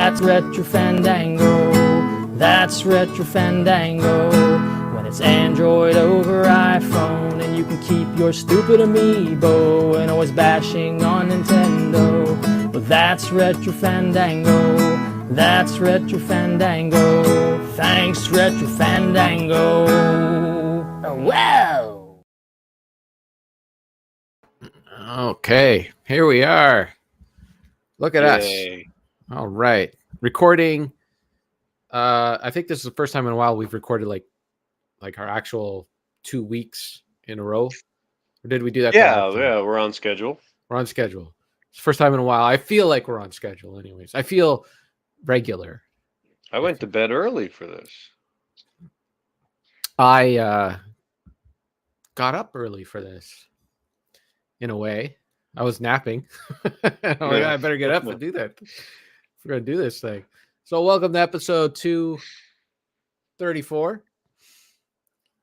That's Retro Fandango. That's Retro Fandango. When it's Android over iPhone, and you can keep your stupid amiibo and always bashing on Nintendo. But that's Retro Fandango. That's Retro Fandango. Thanks, Retro Fandango. Wow. Okay, here we are. Look at Yay. us. All right. Recording. I think this is the first time in a while we've recorded like our actual 2 weeks in a row. Or did we do that? Yeah, we're on schedule. We're on schedule. It's the first time in a while. I feel like we're on schedule anyways. I feel regular. I went to bed early for this. I got up early for this. In a way. I was napping. I better get up and do that. We're going to do this thing. So welcome to episode 234.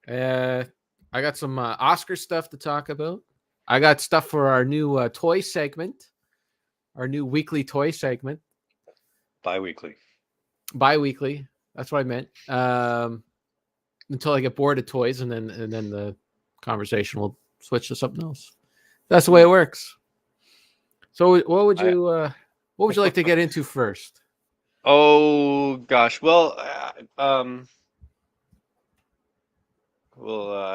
I got some Oscar stuff to talk about. I got stuff for our new toy segment. Our new weekly toy segment. Bi-weekly. That's what I meant. Until I get bored of toys, and then the conversation will switch to something else. That's the way it works. So what would you like to get into first? Oh gosh. Well, I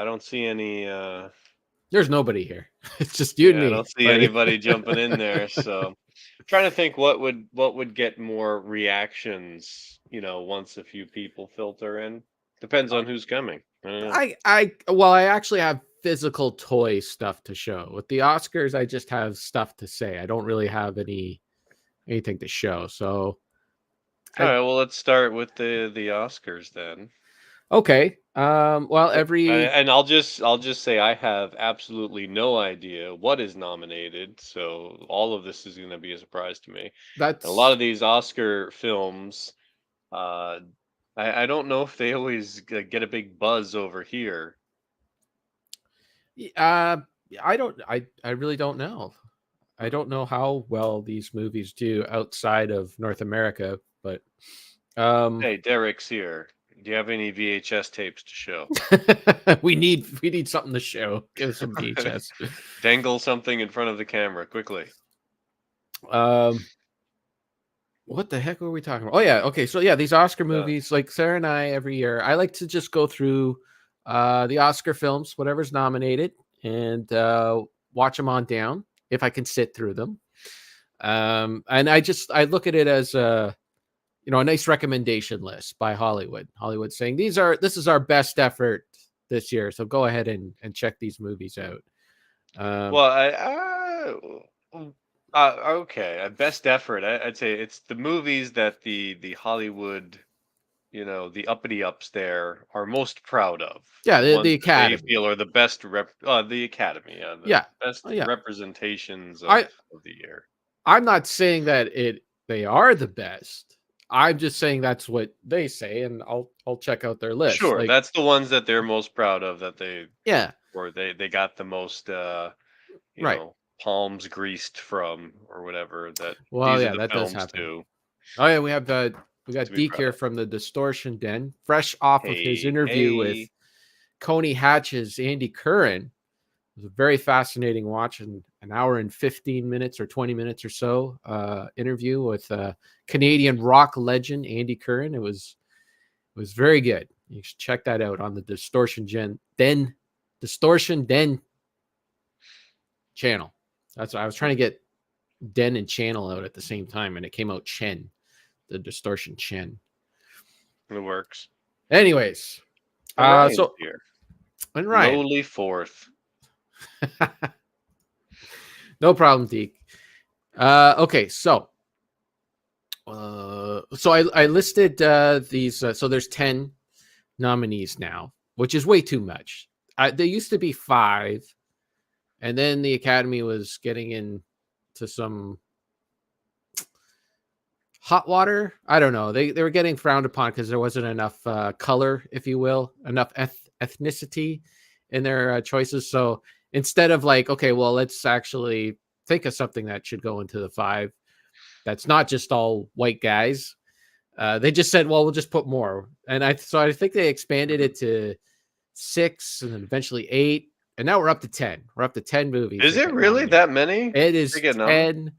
don't see any. There's nobody here. It's just you and me. I don't see anybody jumping in there. So, trying to think what would get more reactions. Once a few people filter in. Depends on who's coming. I actually have physical toy stuff to show. With the Oscars, I just have stuff to say. I don't really have anything to show. So, all right. Well, let's start with the Oscars then. Okay. Well, and I'll just say I have absolutely no idea what is nominated, so all of this is going to be a surprise to me. That's a lot of these Oscar films. I don't know if they always get a big buzz over here. I really don't know. I don't know how well these movies do outside of North America, but hey, Derek's here. Do you have any VHS tapes to show? we need something to show. Give us some VHS. Dangle something in front of the camera quickly. What the heck were we talking about? Oh yeah, okay. So yeah, these Oscar movies, like Sarah and I every year, I like to just go through the Oscar films, whatever's nominated, and watch them on down if I can sit through them. And I look at it as a nice recommendation list by Hollywood. Hollywood saying this is our best effort this year, so go ahead and check these movies out. Okay, best effort. I'd say it's the movies that the Hollywood, the uppity ups there are most proud of. Yeah, the Academy. They feel are the best the Academy. Best representations of the year. I'm not saying that they are the best. I'm just saying that's what they say, and I'll check out their list. Sure, that's the ones that they're most proud of. That they or they got the most palms greased from or whatever. That that does happen. Too. Oh yeah, we got Deke here from the Distortion Den, fresh off of his interview with Coney Hatch's Andy Curran. It was a very fascinating watch, and an hour and 15 minutes or 20 minutes or so interview with Canadian rock legend Andy Curran. It was very good. You should check that out on the Distortion Den channel. That's what I was trying to get Den and channel out at the same time, and it came out Chen, the Distortion Chen. It works. Anyways, so here. And Ryan, lowly fourth. No problem, Deke. Okay, so I listed these. So there's 10 nominees now, which is way too much. There used to be 5, and then the Academy was getting into some hot water. I don't know. They were getting frowned upon because there wasn't enough color, if you will, enough ethnicity in their choices. So instead of like, okay, well, let's actually think of something that should go into the 5, that's not just all white guys. They just said, well, we'll just put more. And I think they expanded it to 6 and then eventually 8. And now we're up to 10. We're up to 10 movies. Is that it get really nominated. that many? It is They get nominated?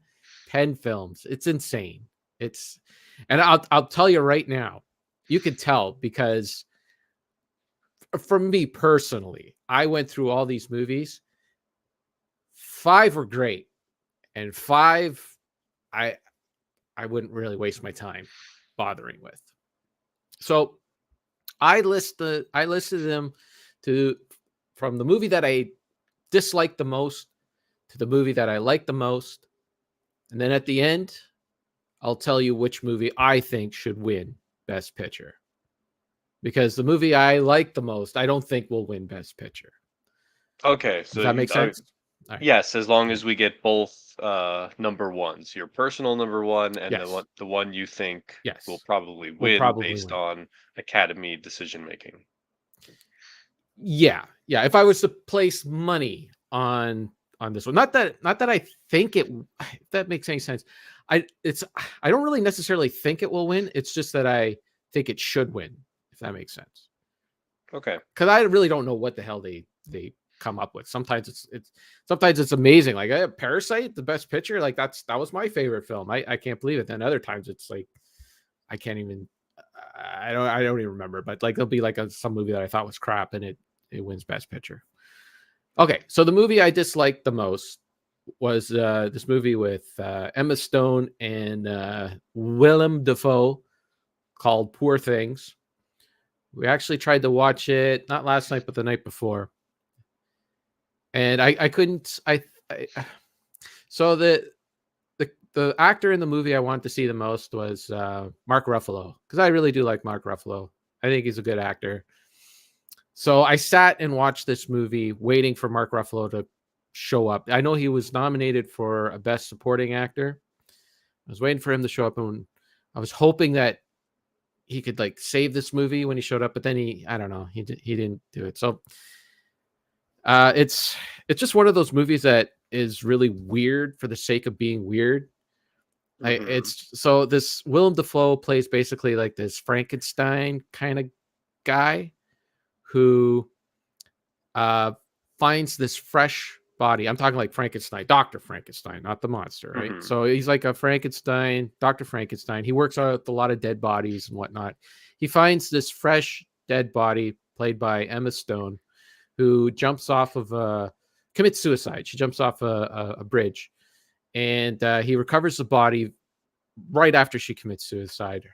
10 films. It's insane. And I'll tell you right now, you can tell because for me personally, I went through all these movies. 5 were great, and 5 I wouldn't really waste my time bothering with. So I listed them to from the movie that I disliked the most to the movie that I liked the most, and then at the end, I'll tell you which movie I think should win Best Picture. Because the movie I like the most, I don't think will win Best Picture. Okay, Does so that make sense? All right. yes, as long as we get both number ones, your personal number one and Yes. the one you think Yes. will probably Will win probably based win. on Academy decision making. Yeah. If I was to place money on this one, not that I think it, if that makes any sense. I don't really necessarily think it will win. It's just that I think it should win, if that makes sense. Okay. Because I really don't know what the hell they come up with. Sometimes it's amazing. Like Parasite, the Best Picture, like that was my favorite film. I can't believe it. Then other times it's like I can't even. I don't even remember. But like there'll be like some movie that I thought was crap and it wins Best Picture. Okay, so the movie I disliked the most was this movie with Emma Stone and Willem Dafoe called Poor Things. We actually tried to watch it not last night but the night before, and I couldn't. So the actor in the movie I wanted to see the most was Mark Ruffalo, because I really do like Mark Ruffalo. I think he's a good actor. So I sat and watched this movie waiting for Mark Ruffalo to show up. I know he was nominated for a Best Supporting Actor. I was waiting for him to show up, and I was hoping that he could like save this movie when he showed up, but then I don't know, he didn't do it. So it's just one of those movies that is really weird for the sake of being weird. It's so this Willem Dafoe plays basically like this Frankenstein kind of guy who finds this fresh body. I'm talking like Frankenstein, Dr. Frankenstein, not the monster, right? So he's like a Frankenstein, Dr. Frankenstein. He works out a lot of dead bodies and whatnot. He finds this fresh dead body played by Emma Stone, who jumps off of commits suicide. She jumps off a bridge, and he recovers the body right after she commits suicide.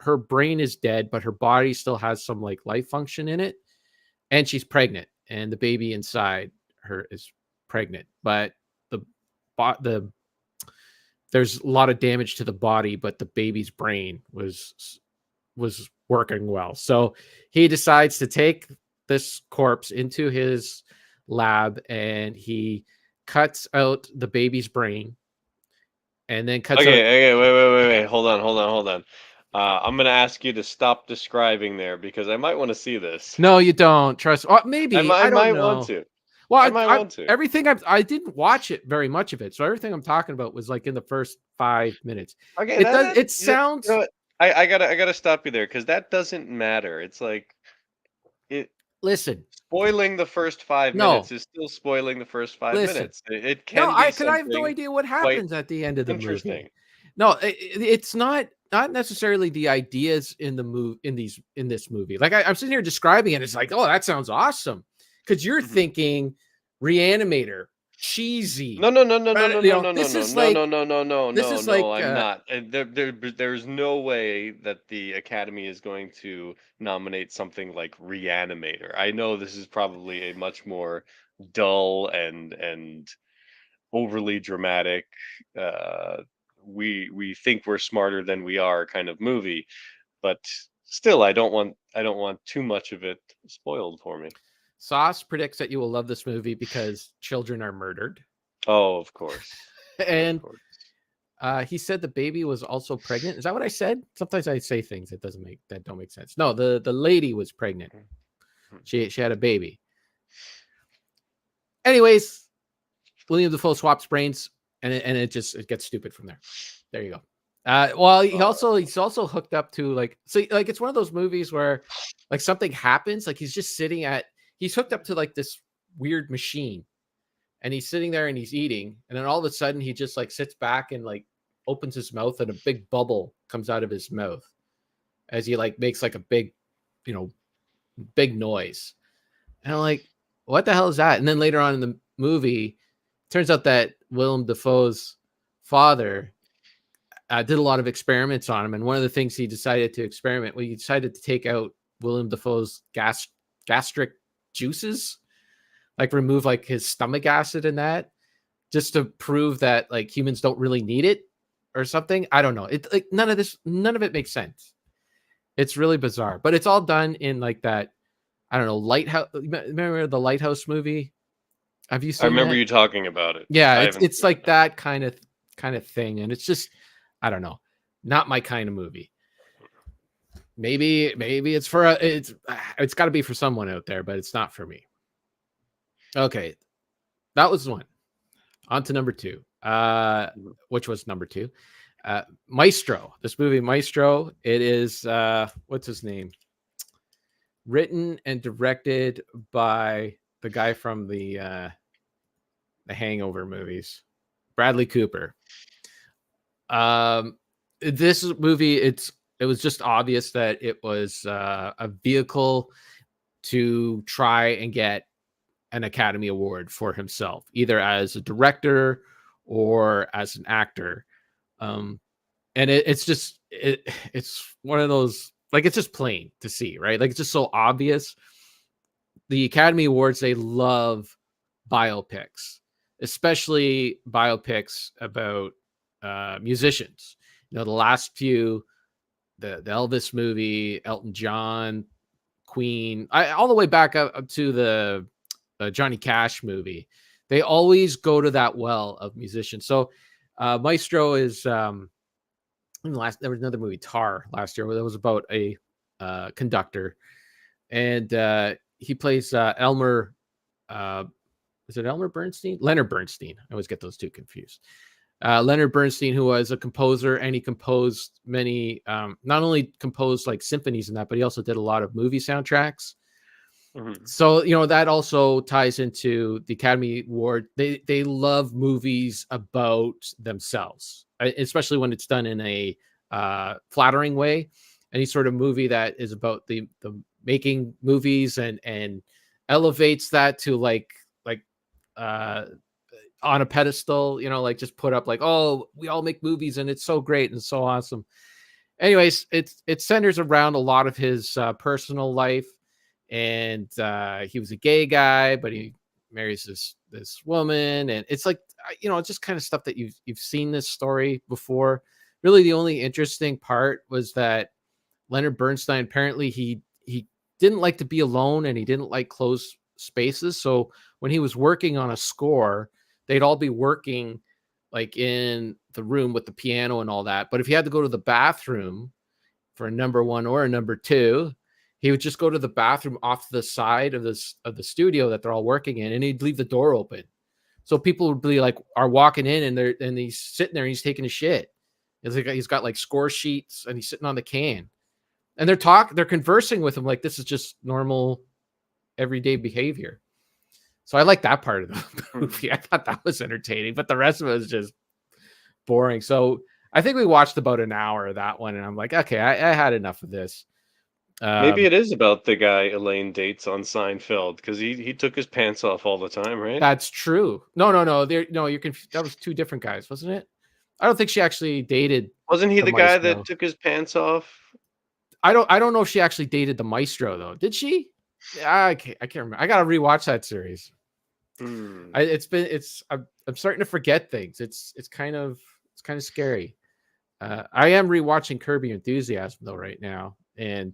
Her brain is dead, but her body still has some like life function in it, and she's pregnant, and the baby inside her is pregnant. But there's a lot of damage to the body, but the baby's brain was working well. So he decides to take this corpse into his lab, and he cuts out the baby's brain, and then cuts out. Okay, wait. Hold on. I'm gonna ask you to stop describing there because I might want to see this. No, you don't trust. Maybe I I don't might want know. to. Well, I might want to. I didn't watch it very much of it, so everything I'm talking about was like in the first 5 minutes. Okay, It does. It you sounds. know what? I gotta stop you there because that doesn't matter. It's like it Listen, spoiling the first 5 minutes no, is still spoiling the first five listen. minutes. It No, can be because I have no something idea what quite happens at the end of the movie. interesting. No, it's not necessarily the ideas in this movie. Like I'm sitting here describing it, it's like, oh, that sounds awesome, because you're thinking Reanimator, cheesy. No. This is like I'm not. There's no way that the Academy is going to nominate something like Reanimator. I know this is probably a much more dull and overly dramatic. Uh, we think we're smarter than we are kind of movie, but still, I don't want too much of it spoiled for me. Sauce predicts that you will love this movie because children are murdered, Oh, of course, of and course. he said the baby was also pregnant. Is that what I said? Sometimes I say things that don't make sense. No, the lady was pregnant. She had a baby. Anyways, William Dafoe swaps brains, and it gets stupid from there. There you go. Well, he's also hooked up to like, so like it's one of those movies where like something happens, like he's hooked up to like this weird machine, and he's sitting there and he's eating, and then all of a sudden he just like sits back and like opens his mouth, and a big bubble comes out of his mouth as he like makes like a big, big noise. And I'm like, what the hell is that? And then later on in the movie, turns out that Willem Dafoe's father did a lot of experiments on him. And one of the things he decided to experiment, he decided to take out Willem Dafoe's gastric juices, like remove like his stomach acid and that, just to prove that like humans don't really need it or something. I don't know. It like none of it makes sense. It's really bizarre, but it's all done in like that. I don't know, Lighthouse. Remember the Lighthouse movie? Have you seen? I remember that? you talking about it. Yeah, it's like that kind of thing, and it's just, I don't know, not my kind of movie. Maybe it's it's got to be for someone out there, but it's not for me. Okay, that was one. On to number two. Which was number two? Maestro. This movie, Maestro. It is what's his name? Written and directed by the guy from the Hangover movies, Bradley Cooper. This movie, it was just obvious that it was a vehicle to try and get an Academy Award for himself, either as a director or as an actor. And it's one of those, like, it's just plain to see, right? Like, it's just so obvious. The Academy Awards, they love biopics, especially biopics about musicians. The last few, the Elvis movie, Elton John, Queen, all the way back up to the Johnny Cash movie, they always go to that well of musicians. So Maestro is there was another movie, Tar, last year, where that was about a conductor, and he plays Elmer. Is it Elmer Bernstein? Leonard Bernstein. I always get those two confused. Leonard Bernstein, who was a composer, and he composed many, not only composed like symphonies and that, but he also did a lot of movie soundtracks. Mm-hmm. So, that also ties into the Academy Award. They love movies about themselves, especially when it's done in a flattering way. Any sort of movie that is about the making movies and elevates that to like on a pedestal, like just put up like, oh, we all make movies and it's so great and so awesome. Anyways, it centers around a lot of his personal life. And he was a gay guy, but he marries this woman, and it's like, just kind of stuff that you've seen this story before. Really, the only interesting part was that Leonard Bernstein, apparently he didn't like to be alone, and he didn't like closed spaces. So when he was working on a score, they'd all be working like in the room with the piano and all that. But if he had to go to the bathroom for a number one or a number two, he would just go to the bathroom off to the side of the studio that they're all working in, and he'd leave the door open. So people would be like, are walking in, and he's sitting there and he's taking a shit. It's like he's got like score sheets and he's sitting on the can, and they're conversing with him like this is just normal, everyday behavior. So I like that part of the movie. I thought that was entertaining, but the rest of it was just boring. So I think we watched about an hour of that one, and I'm like, okay, I had enough of this. Maybe it is about the guy Elaine dates on Seinfeld, because he took his pants off all the time, right? That's true. No. You're confused. That was two different guys, wasn't it? I don't think she actually dated. Wasn't he the guy that took his pants off? I don't know if she actually dated the Maestro though. Did she? I can't remember. I gotta rewatch that series. I'm starting to forget things. It's kind of scary. I am rewatching Curb Your Enthusiasm though right now, and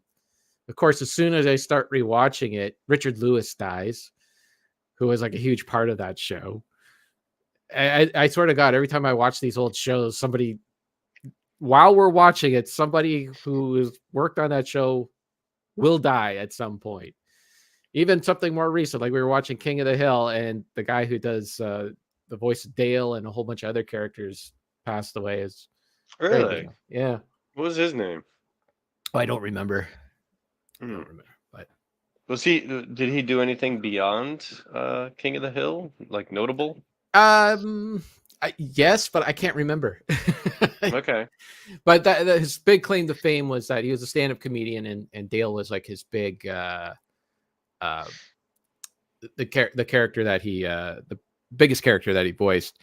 of course, as soon as I start rewatching it, Richard Lewis dies, who was like a huge part of that show. I swear to God, every time I watch these old shows, while we're watching it, somebody who has worked on that show will die at some point. Even something more recent, like we were watching King of the Hill, and the guy who does the voice of Dale and a whole bunch of other characters passed away. Very good Really? film. Yeah. What was his name? Oh, I don't remember. I don't Hmm. remember. But Was he? Did he do anything beyond King of the Hill, like notable? um, yes, but I can't remember. Okay. But his big claim to fame was that he was a stand-up comedian, and Dale was like his big uh the character that he the biggest character that he voiced.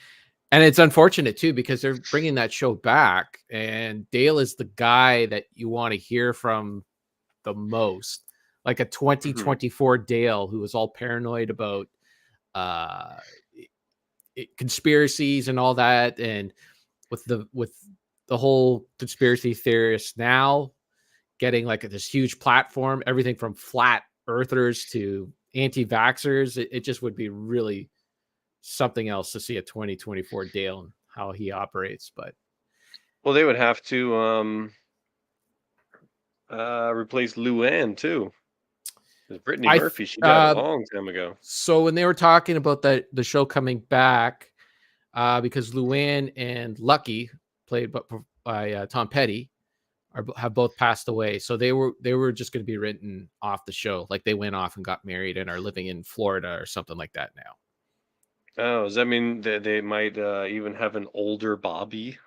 And it's unfortunate too because they're bringing that show back, and Dale is the guy that you want to hear from the most, like a Hmm. 2024 Dale who was all paranoid about uh conspiracies and all that, and with the whole conspiracy theorists now getting like this huge platform, everything from flat earthers to anti-vaxxers, it just would be really something else to see a 2024 Dale and how he operates. But Well, they would have to replace Luann too. 'Cause Brittany I Murphy, she died a long time ago. so when they were talking about the show coming back, because Luann and Lucky, played by Tom Petty, have both passed away. So they were just going to be written off the show, like they went off and got married and are living in Florida or something like that now. Oh, does that mean that they might even have an older Bobby?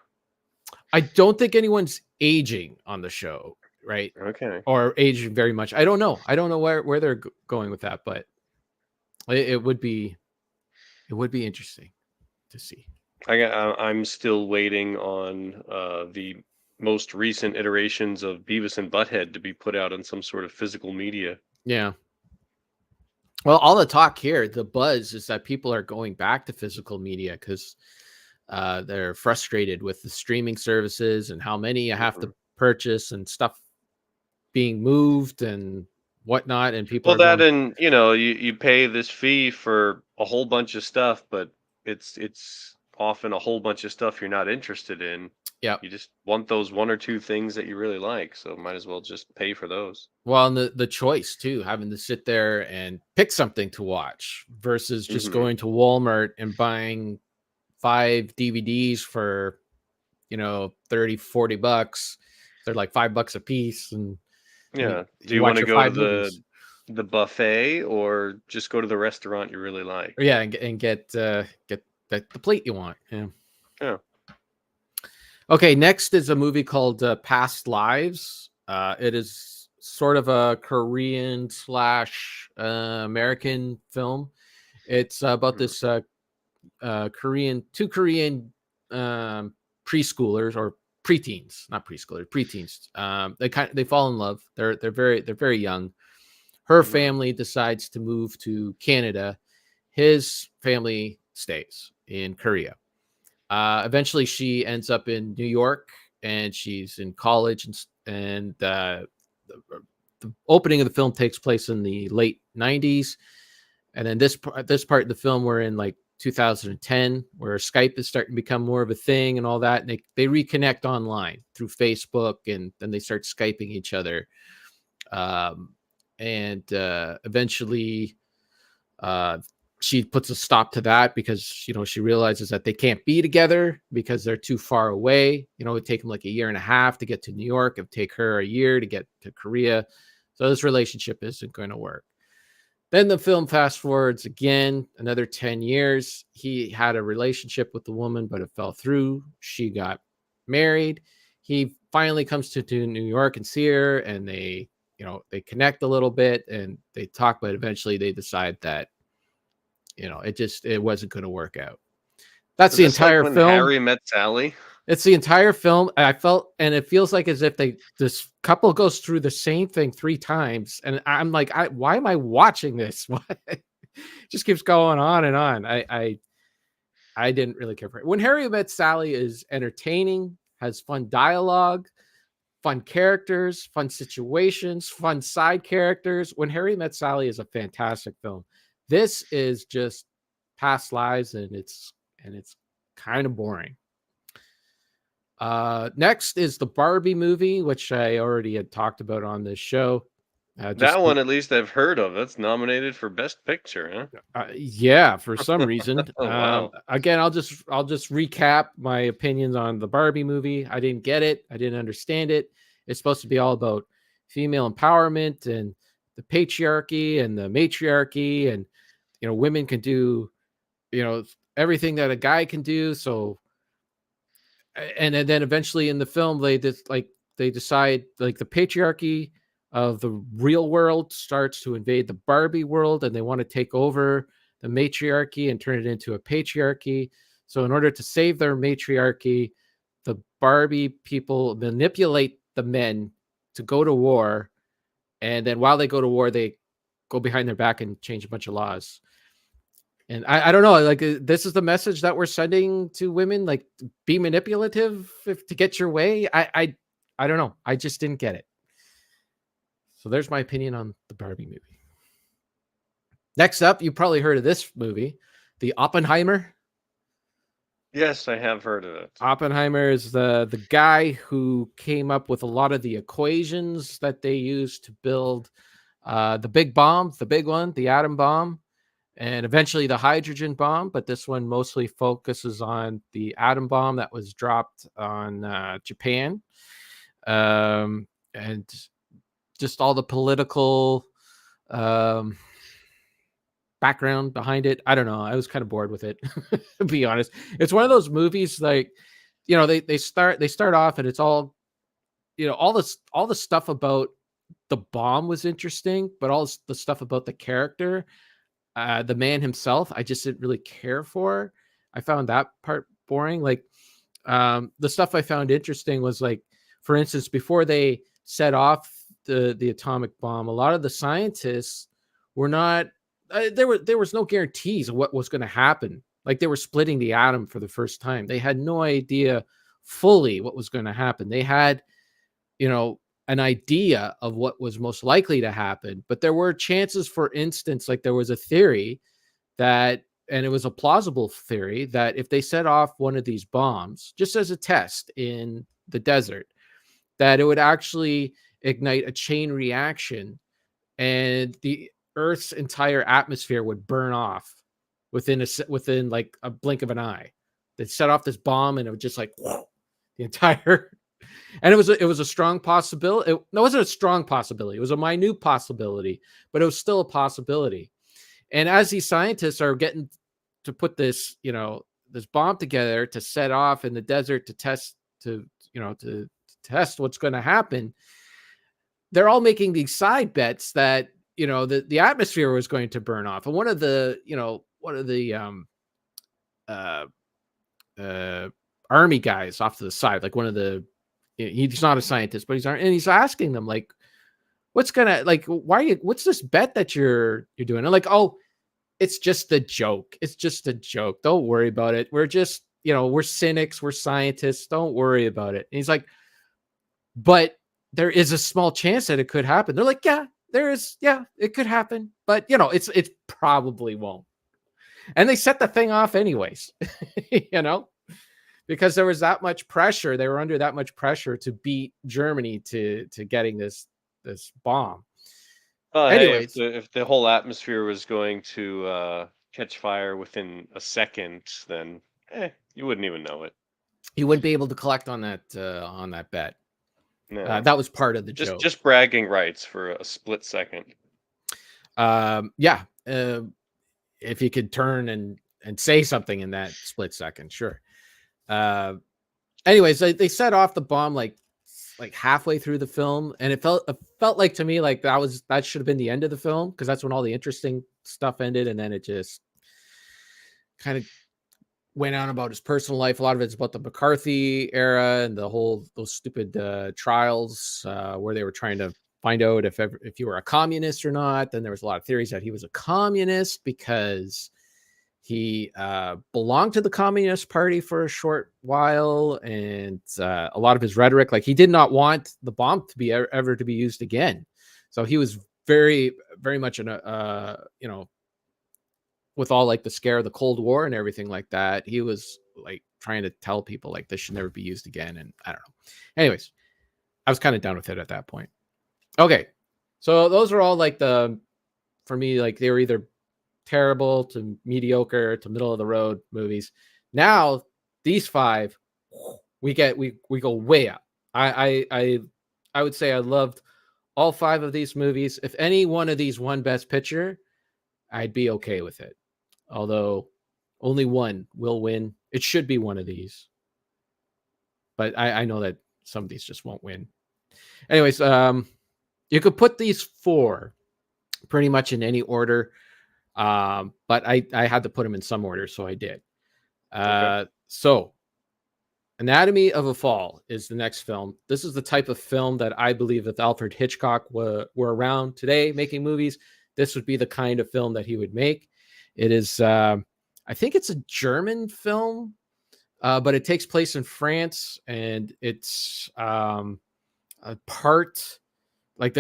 I don't think anyone's aging on the show, right? Okay. Or aging very much. I don't know. I don't know where they're going with that, but it would be interesting to see. I'm still waiting on the most recent iterations of Beavis and Butthead to be put out on some sort of physical media. Yeah. Well, all the talk here, the buzz is that people are going back to physical media because they're frustrated with the streaming services and how many you have to Mhm. purchase and stuff being moved and whatnot. And people Well, are that going, and you pay this fee for a whole bunch of stuff, but it's often a whole bunch of stuff you're not interested in. yeah. You just want those one or two things that you really like, so might as well just pay for those. Well, and the choice too, having to sit there and pick something to watch versus just Hmm. going to Walmart and buying 5 DVDs for 30, $40. They're like $5 a piece, and Yeah. Do you you want watch to your go to 5 movies. the buffet or just go to the restaurant you really like? Yeah, and get the plate you want. Yeah. Yeah. Okay, next is a movie called Past Lives. It is sort of a Korean slash American film. It's about Mhm. this two Korean preschoolers or preteens, not preschoolers, preteens. They fall in love. They're very young. Her Mhm. family decides to move to Canada. His family stays in Korea. Eventually, she ends up in New York, and she's in college, and the opening of the film takes place in the late '90s, and then this part of the film we're in like 2010, where Skype is starting to become more of a thing and all that, and they reconnect online through Facebook, and then they start Skyping each other, um, and eventually uh, she puts a stop to that because she realizes that they can't be together because they're too far away. It would take them like a year and a half to get to New York. It would take her a year to get to Korea. So this relationship isn't going to work. Then the film fast forwards again another 10 years. He had a relationship with the woman, but it fell through. She got married. He finally comes to New York and see her, and they connect a little bit and they talk, but eventually they decide that it wasn't going to work out. That's Is the this like entire when film. Harry met Sally? It's the entire film. I felt, and it feels like as if this couple goes through the same thing 3 times, and I'm like, why am I watching this? Why? It just keeps going on and on. I didn't really care for it. When Harry Met Sally is entertaining, has fun dialogue, fun characters, fun situations, fun side characters. When Harry Met Sally is a fantastic film. This is just past lives, and it's kind of boring. Next is the Barbie movie, which I already had talked about on this show. That one, at least I've heard of. That's nominated for Best Picture, yeah, for some reason. huh? Oh, wow. Again, I'll just recap my opinions on the Barbie movie. I didn't get it. I didn't understand it. It's supposed to be all about female empowerment and the patriarchy and the matriarchy, and women can do everything that a guy can do. So, and then eventually in the film they decide like the patriarchy of the real world starts to invade the Barbie world, and they want to take over the matriarchy and turn it into a patriarchy. So in order to save their matriarchy, the Barbie people manipulate the men to go to war, and then while they go to war, they go behind their back and change a bunch of laws. And I don't know, like this is the message that we're sending to women, like be manipulative to get your way. I don't know. I just didn't get it. So there's my opinion on the Barbie movie. Next up, you probably heard of this movie, the Oppenheimer. Yes, I have heard of it. Oppenheimer is the guy who came up with a lot of the equations that they used to build the big bomb, the big one, the atom bomb, and eventually the hydrogen bomb. But this one mostly focuses on the atom bomb that was dropped on Japan, and just all the political background behind it. I don't know. I was kind of bored with it, to be honest. It's one of those movies like, they start off and it's all, all the stuff about the bomb was interesting, but all the stuff about the character, the man himself, I just didn't really care for. I found that part boring. Like, the stuff I found interesting was like, for instance, before they set off the atomic bomb, a lot of the scientists were not. There was no guarantees of what was going to happen. Like they were splitting the atom for the first time. They had no idea fully what was going to happen. They had, an idea of what was most likely to happen, but there were chances. For instance, like there was a theory that, and it was a plausible theory, that if they set off one of these bombs just as a test in the desert, that it would actually ignite a chain reaction and the Earth's entire atmosphere would burn off within like a blink of an eye. They'd set off this bomb and it would just like whoa, the entire. And it was a strong possibility. It wasn't a strong possibility. It was a minute possibility, but it was still a possibility. And as these scientists are getting to put this, this bomb together to set off in the desert to test what's going to happen, they're all making these side bets that, the atmosphere was going to burn off. And one of the army guys off to the side, like one of the, he's not a scientist, but and he's asking them like, what's this bet that you're doing? And like, oh, it's just a joke. It's just a joke. Don't worry about it. We're just, we're cynics. We're scientists. Don't worry about it. And he's like, but there is a small chance that it could happen. They're like, yeah, there is. Yeah, it could happen. But, it probably won't. And they set the thing off anyways, because there was that much pressure. They were under that much pressure to beat Germany to getting this bomb. Anyways, hey, if the whole atmosphere was going to catch fire within a second, then you wouldn't even know it. You wouldn't be able to collect on that bet. No. That was part of the joke. Just bragging rights for a split second. Yeah. If you could turn and say something in that split second, sure. Anyways, they set off the bomb like halfway through the film, and it felt like to me like that should have been the end of the film, because that's when all the interesting stuff ended, and then it just kind of went on about his personal life. A lot of it's about the McCarthy era and those stupid trials where they were trying to find out if you were a communist or not. Then there was a lot of theories that he was a communist because he belonged to the Communist Party for a short while, and a lot of his rhetoric, like he did not want the bomb to be ever to be used again. So he was very, very much with all like the scare of the Cold War and everything like that, he was like trying to tell people like this should never be used again. And I don't know. Anyways, I was kind of done with it at that point. Okay. So those are all like for me, like they were either terrible to mediocre to middle of the road movies. Now these five, we go way up. I would say I loved all five of these movies. If any one of these won Best Picture, I'd be okay with it. Although only one will win. It should be one of these, but I know that some of these just won't win. Anyways, you could put these four pretty much in any order, but I had to put them in some order, so I did. So Anatomy of a Fall is the next film. This is the type of film that I believe if Alfred Hitchcock were around today making movies, this would be the kind of film that he would make. It is, I think it's a German film, but it takes place in France, and it's a part like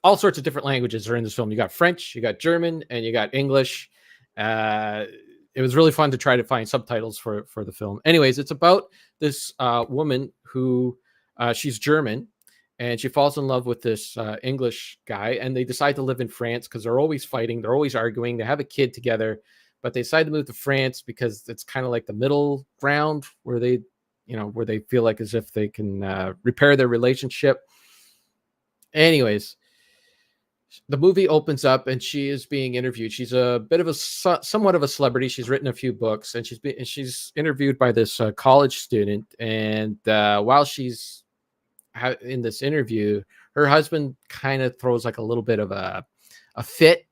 all sorts of different languages are in this film. You got French, you got German, and you got English. It was really fun to try to find subtitles for the film. Anyways, it's about this woman who she's German, and she falls in love with this English guy, and they decide to live in France because they're always fighting, they're always arguing. They have a kid together, but they decide to move to France because it's kind of like the middle ground where they, where they feel like as if they can repair their relationship. Anyways, the movie opens up and she is being interviewed. She's a bit of a somewhat of a celebrity. She's written a few books, and she's interviewed by this college student. And while she's in this interview, her husband kind of throws like a little bit of a fit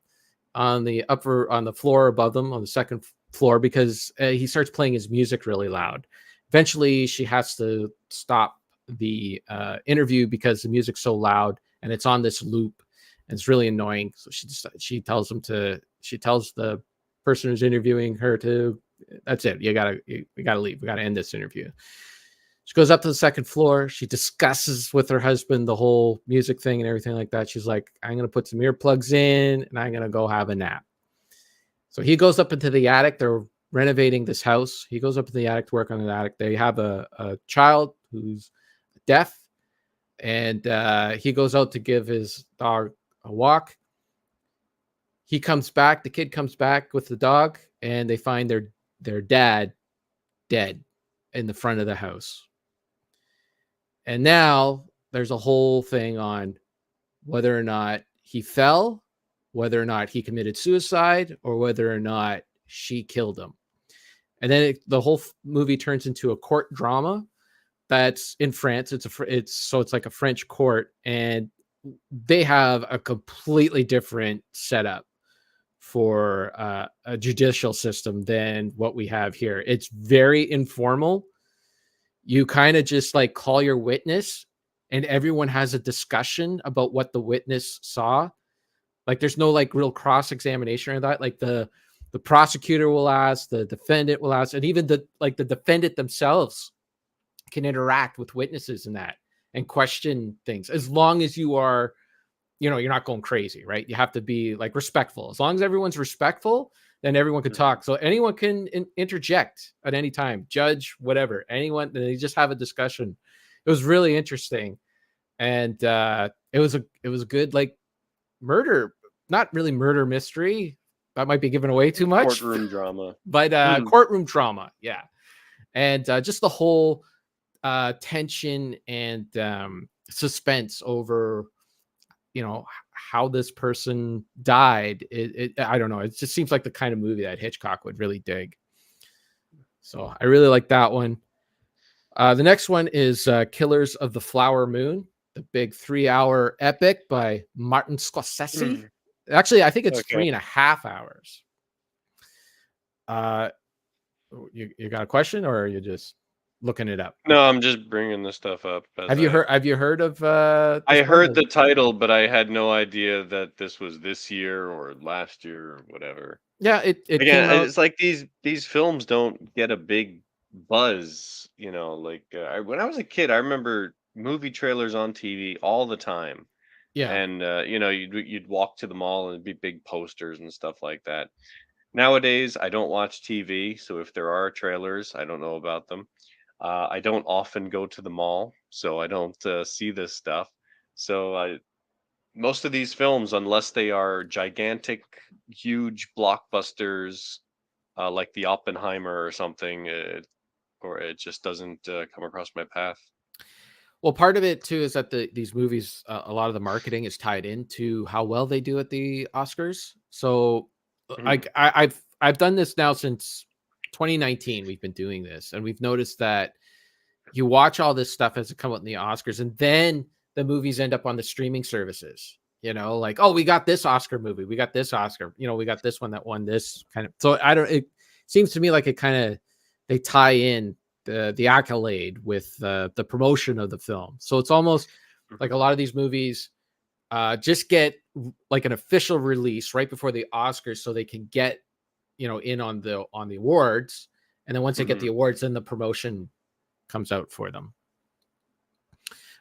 on the floor above them on the second floor because he starts playing his music really loud. Eventually, she has to stop the interview because the music's so loud and it's on this loop. And it's really annoying. So she tells the person who's interviewing her to, that's it. We gotta leave. We gotta end this interview. She goes up to the second floor. She discusses with her husband the whole music thing and everything like that. She's like, I'm gonna put some earplugs in and I'm gonna go have a nap. So he goes up into the attic. They're renovating this house. He goes up to the attic to work on the attic. They have a child who's deaf, and he goes out to give his dog a walk. He comes back. The kid comes back with the dog, and they find their dad dead in the front of the house. And now there's a whole thing on whether or not he fell, whether or not he committed suicide, or whether or not she killed him. And then the whole movie turns into a court drama that's in France. It's like a French court, and they have a completely different setup for a judicial system than what we have here. It's very informal. You kind of just like call your witness, and everyone has a discussion about what the witness saw. Like there's no like real cross examination or that. Like the prosecutor will ask, the defendant will ask, and even the defendant themselves can interact with witnesses in that and question things, as long as you are, you're not going crazy, right? You have to be like respectful. As long as everyone's respectful, then everyone can talk. So anyone can interject at any time, judge, whatever, anyone. They just have a discussion. It was really interesting, and it was a good like murder, not really murder mystery. That might be giving away too much. Courtroom drama, but courtroom drama, yeah, and just the whole tension and suspense over how this person died. I don't know, it just seems like the kind of movie that Hitchcock would really dig. So I really like that one. The next one is Killers of the Flower Moon, the big 3-hour epic by Martin Scorsese. Actually, I think it's 3.5 hours. You got a question, or are you just looking it up? No, I'm just bringing this stuff up. Have you heard of? I heard the title, but I had no idea that this was this year or last year or whatever. Yeah, it Again, came out. it's like these films don't get a big buzz, like when I was a kid, I remember movie trailers on TV all the time. Yeah, And you'd walk to the mall and it'd be big posters and stuff like that. Nowadays, I don't watch TV, so if there are trailers, I don't know about them. I don't often go to the mall, so I don't see this stuff. So most of these films, unless they are gigantic, huge blockbusters, like the Oppenheimer or something, or it just doesn't come across my path. Well, part of it too is that these movies, a lot of the marketing is tied into how well they do at the Oscars. So, Mhm. I've done this now since 2019. We've been doing this, and we've noticed that you watch all this stuff as it come out in the Oscars, and then the movies end up on the streaming services. Like, oh, we got this Oscar movie, we got this Oscar, we got this one that won this kind of. So I don't. It seems to me like it kind of they tie in the accolade with the promotion of the film. So it's almost like Mhm. a lot of these movies just get like an official release right before the Oscars, so they can get in on the awards, and then once they get the Mhm. awards, then the promotion comes out for them.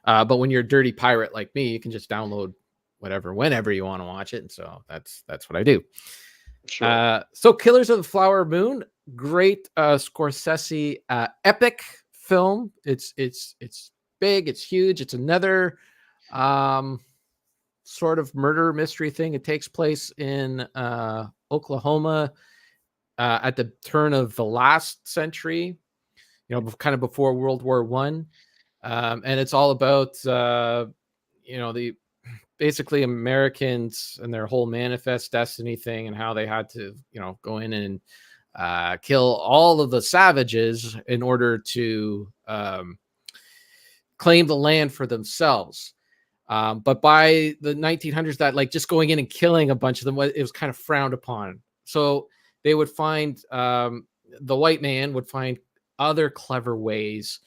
But when you're a dirty pirate like me, you can just download whatever, whenever you want to watch it. And so that's what I do. Sure. So Killers of the Flower Moon, great Scorsese epic film. It's big, it's huge. It's another um, sort of murder mystery thing. It takes place in Oklahoma at the turn of the last century, kind of before World War One. And it's all about the basically Americans and their whole manifest destiny thing, and how they had to go in and kill all of the savages in order to claim the land for themselves. But by the 1900s, that like just going in and killing a bunch of them, it was kind of frowned upon. So they would find the white man would find other clever ways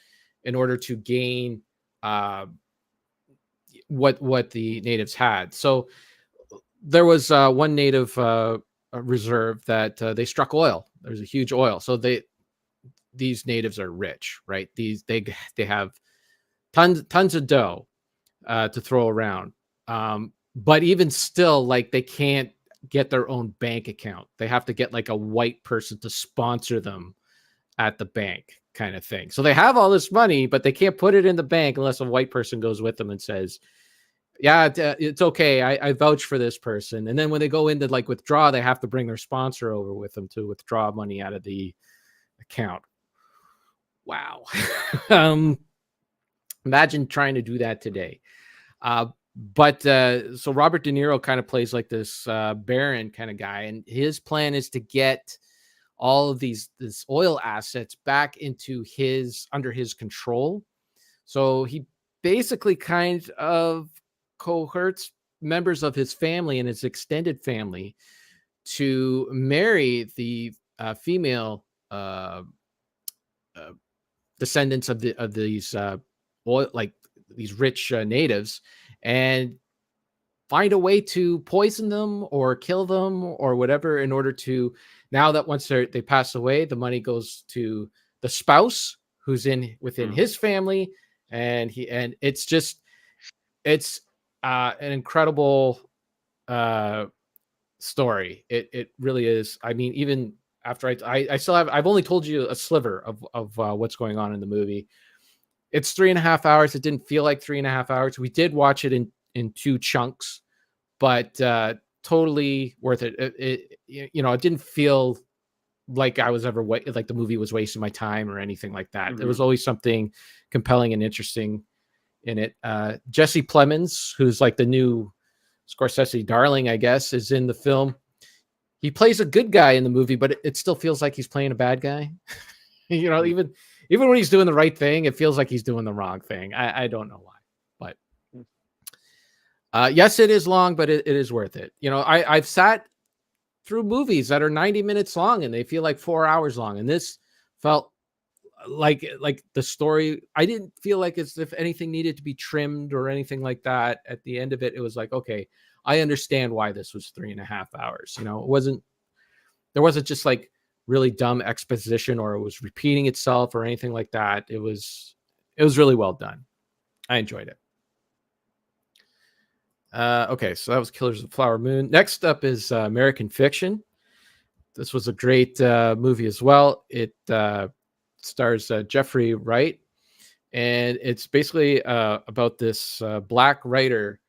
in order to gain uh, what the natives had. So there was one native reserve that they struck oil. There's a huge oil. So these natives are rich, right? They have tons of dough to throw around. But even still, like they can't get their own bank account. They have to get like a white person to sponsor them at the bank, kind of thing. So they have all this money, but they can't put it in the bank unless a white person goes with them and says, yeah, it's okay. I vouch for this person. And then when they go in to like withdraw, they have to bring their sponsor over with them to withdraw money out of the account. Wow. um, Imagine trying to do that today. But so Robert De Niro kind of plays like this baron kind of guy, and his plan is to get all of this oil assets back into under his control. So he basically kind of cohorts members of his family and his extended family to marry the female uh, descendants of these oil, like these rich natives, and find a way to poison them or kill them or whatever, in order to, now that once they pass away, the money goes to the spouse who's within Mhm. his family. And it's an incredible uh story. It really is. I mean, even after I still I've only told you a sliver of what's going on in the movie. It's 3.5 hours. It didn't feel like 3.5 hours. We did watch it in two chunks, but totally worth it. It didn't feel like I was ever like the movie was wasting my time or anything like that. There was Mhm. always something compelling and interesting in it. Jesse Plemons, who's like the new Scorsese darling, I guess, is in the film. He plays a good guy in the movie, but it still feels like he's playing a bad guy. Mhm. Even when he's doing the right thing, it feels like he's doing the wrong thing. I don't know why, but yes, it is long, but it is worth it. I've sat through movies that are 90 minutes long and they feel like 4 hours long, and this felt like the story. I didn't feel like as if anything needed to be trimmed or anything like that. At the end of it, it was like, okay, I understand why this was 3.5 hours. There wasn't just like really dumb exposition, or it was repeating itself or anything like that. It was really well done. I enjoyed it. Okay, so that was Killers of the Flower Moon. Next up is American Fiction. This was a great movie as well. It stars Jeffrey Wright, and it's basically about this black writer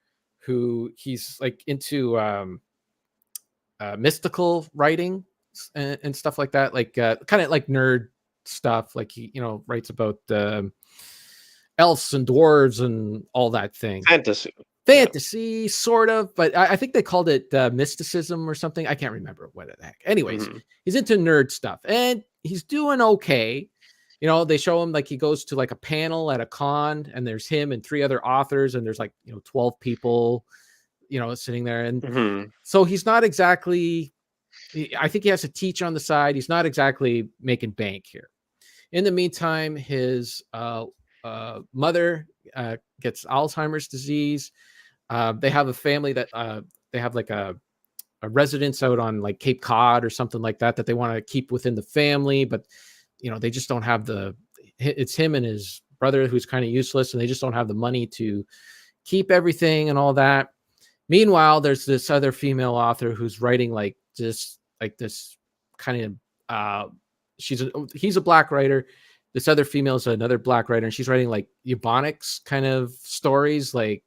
who he's like into mystical writing and stuff like that, like kind of like nerd stuff. Like he, writes about elves and dwarves and all that thing. Fantasy, sort of, but I think they called it mysticism or something. I can't remember what the heck. Anyways, he's into nerd stuff and he's doing okay. They show him like he goes to like a panel at a con and there's him and 3 other authors and there's like 12 people sitting there, and so he's not exactly, I think he has to teach on the side. He's not exactly making bank here. In the meantime, his mother gets Alzheimer's disease. They have a family that they have like a residence out on like Cape Cod or something like that they want to keep within the family, but they just don't have it's him and his brother who's kind of useless, and they just don't have the money to keep everything and all that. Meanwhile, there's this other female author who's writing this kind of he's a black writer. This other female is another black writer, and she's writing like eubonics kind of stories, like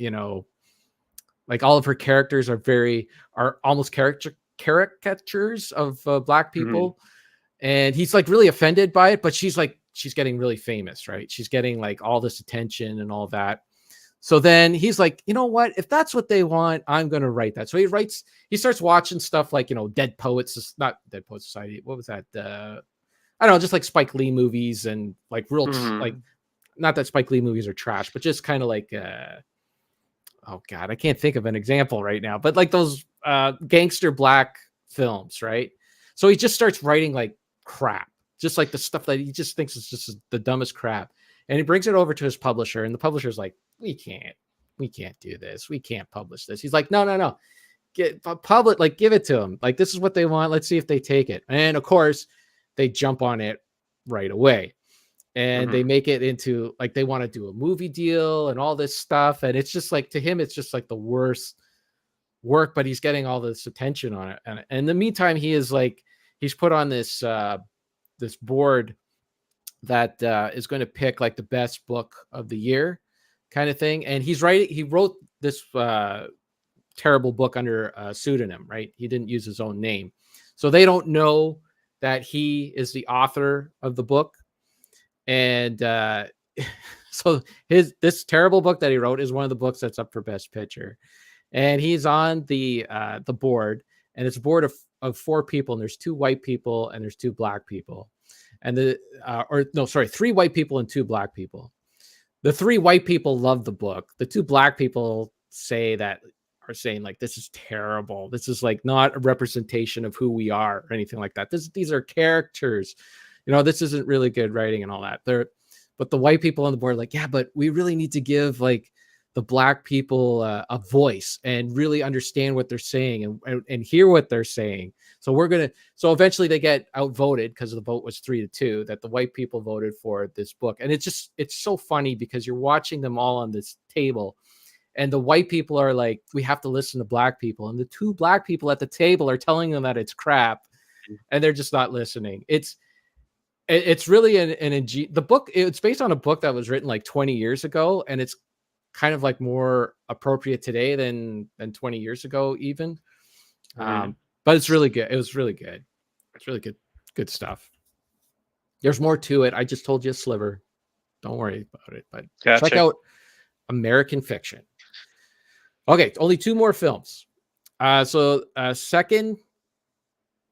all of her characters are almost caricatures of black people. And he's like really offended by it, but she's getting really famous, right? She's getting like all this attention and all that. So then he's like, you know what? If that's what they want, I'm going to write that. So he starts watching stuff like, Dead Poets, not Dead Poets Society. What was that? I don't know, just like Spike Lee movies and like like, not that Spike Lee movies are trash, but just kind of like, oh God, I can't think of an example right now, but like those gangster black films, right? So he just starts writing like crap, just like the stuff that he just thinks is just the dumbest crap. And he brings it over to his publisher, and the publisher's like, we can't do this. We can't publish this. He's like, no. Give it to them. Like, this is what they want. Let's see if they take it. And of course, they jump on it right away. And they make it into like, they want to do a movie deal and all this stuff. And it's just like, to him, it's just like the worst work, but he's getting all this attention on it. And in the meantime, he's put on this board that is going to pick like the best book of the year kind of thing. And he wrote this terrible book under a pseudonym, right? He didn't use his own name. So they don't know that he is the author of the book. And so this terrible book that he wrote is one of the books that's up for Best Picture. And he's on the board, and it's a board of 4 people, and there's 2 white people and there's 2 black people. And 3 white people and 2 black people. The 3 white people love the book. The 2 black people are saying like, this is terrible. This is like not a representation of who we are or anything like that. These are characters. This isn't really good writing and all that. But the white people on the board are like, yeah, but we really need to give like the black people a voice and really understand what they're saying and hear what they're saying. So eventually they get outvoted because the vote was 3-2 that the white people voted for this book. And it's so funny because you're watching them all on this table, and the white people are like, we have to listen to black people. And the 2 black people at the table are telling them that it's crap, and they're just not listening. It's really the book. It's based on a book that was written like 20 years ago, and it's kind of like more appropriate today than 20 years ago even. But it's really good. It was really good. It's really good stuff. There's more to it. I just told you a sliver. Don't worry about it, but check out American Fiction. Okay, only 2 more films. So second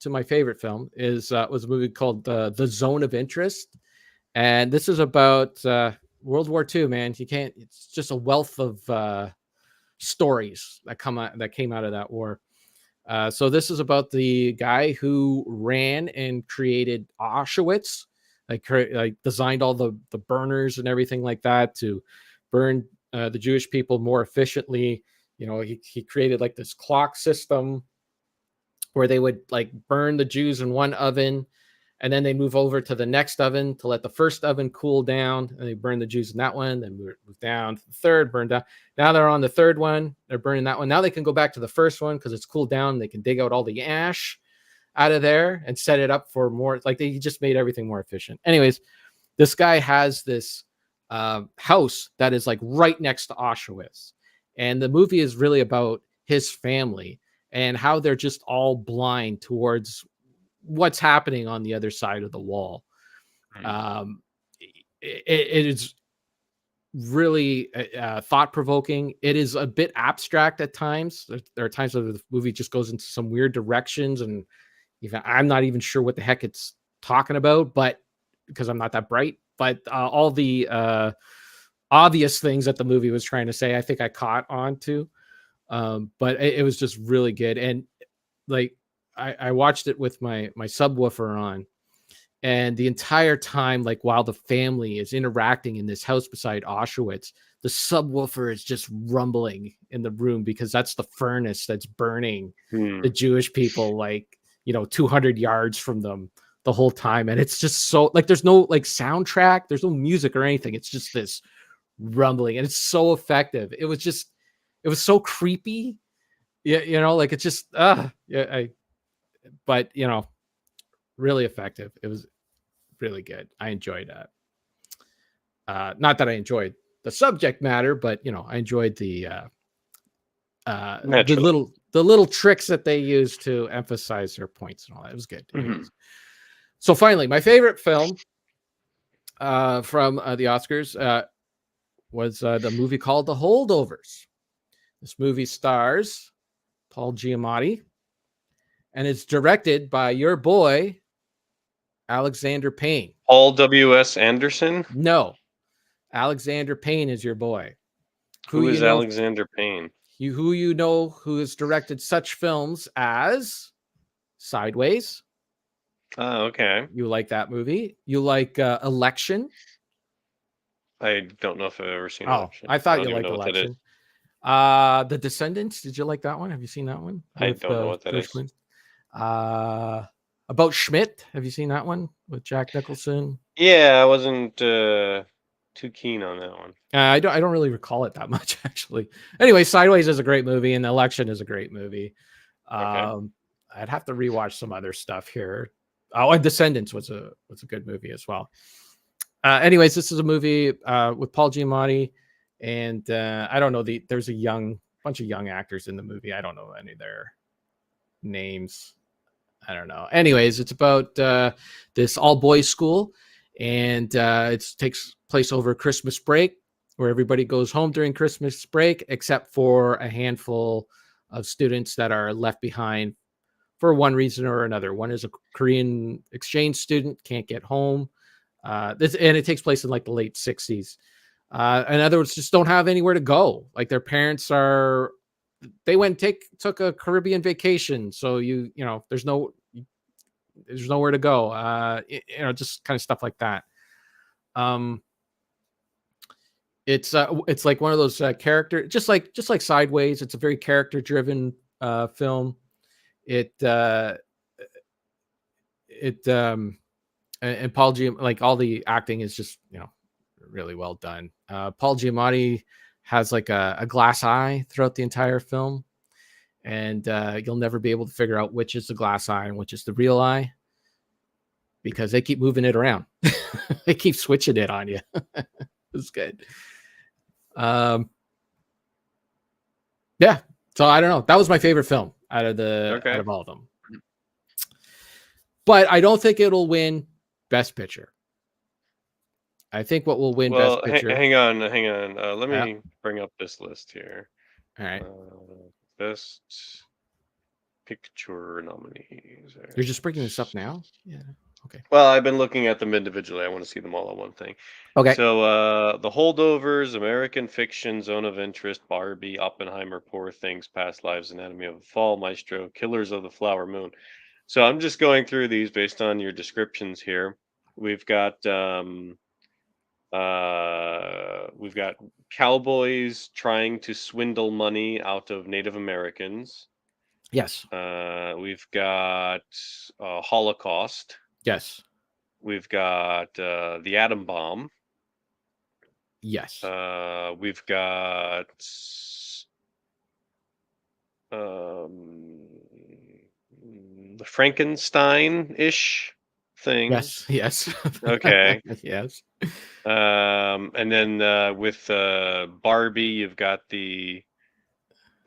to my favorite film was a movie called The Zone of Interest, and this is about World War II. Man, it's just a wealth of stories that came out of that war. So this is about the guy who ran and created Auschwitz, like designed all the burners and everything like that to burn the Jewish people more efficiently. He created like this clock system where they would like burn the Jews in one oven, and then they move over to the next oven to let the first oven cool down, and they burn the Jews in that one, then move down to the third, burn down. Now they're on the third one, they're burning that one. Now they can go back to the first one because it's cooled down. They can dig out all the ash out of there and set it up for more, like they just made everything more efficient. Anyways, this guy has this house that is like right next to Auschwitz. And the movie is really about his family and how they're just all blind towards what's happening on the other side of the wall. Um, it is really thought provoking. It is a bit abstract at times. There are times where the movie just goes into some weird directions, and even I'm not even sure what the heck it's talking about, but because I'm not that bright. But all the obvious things that the movie was trying to say, I think I caught on to. But it was just really good. And like I watched it with my subwoofer on, and the entire time, like while the family is interacting in this house beside Auschwitz, the subwoofer is just rumbling in the room because that's the furnace that's burning the Jewish people, like, 200 yards from them the whole time. And it's just so, like, there's no like soundtrack, there's no music or anything. It's just this rumbling, and it's so effective. It was so creepy. Yeah, like it's just but really effective. It was really good. I enjoyed that. Not that I enjoyed the subject matter, but I enjoyed the little tricks that they used to emphasize their points and all that. It was good. So finally, my favorite film from the Oscars was the movie called The Holdovers. This movie stars Paul Giamatti, and it's directed by your boy Alexander Payne. Paul W.S. Anderson? No, Alexander Payne is your boy. Who is Alexander Payne? Who has directed such films as Sideways. Oh, okay. You like that movie? You like Election? I don't know if I've ever seen Election. I thought you liked Election. The Descendants. Did you like that one? Have you seen that one? I don't know what that is. About Schmidt. Have you seen that one with Jack Nicholson? Yeah, I wasn't too keen on that one. I don't really recall it that much, actually. Anyway, Sideways is a great movie, and Election is a great movie. Okay. I'd have to rewatch some other stuff here. Oh, and Descendants was a good movie as well. Anyways, this is a movie with Paul Giamatti, and I don't know, there's a bunch of young actors in the movie. I don't know any of their names. I don't know. Anyways, it's about this all boys school, and it takes place over Christmas break, where everybody goes home during Christmas break, except for a handful of students that are left behind for one reason or another. One is a Korean exchange student, can't get home. And it takes place in like the late 60s. And others just don't have anywhere to go. Like their parents they went took a Caribbean vacation. So there's nowhere to go. Just kind of stuff like that. It's like one of those character, just like Sideways. It's a very character driven film. And Paul Giamatti, like all the acting is just really well done. Paul Giamatti has like a glass eye throughout the entire film, and you'll never be able to figure out which is the glass eye and which is the real eye, because they keep moving it around. They keep switching it on you. It's good. Yeah. So I don't know. That was my favorite film out of all of them. But I don't think it'll win Best Picture. I think what will win Best Picture. Hang on. Let me bring up this list here. All right. Best Picture nominees. You're just bringing this up now? Yeah. Okay. Well, I've been looking at them individually. I want to see them all on one thing. Okay. So, The Holdovers, American Fiction, Zone of Interest, Barbie, Oppenheimer, Poor Things, Past Lives, Anatomy of the Fall, Maestro, Killers of the Flower Moon. So I'm just going through these based on your descriptions here. We've got cowboys trying to swindle money out of Native Americans. Yes. We've got Holocaust. Yes. We've got the atom bomb. Yes. We've got the Frankenstein-ish thing. Yes. Okay. Yes. And then with Barbie, you've got the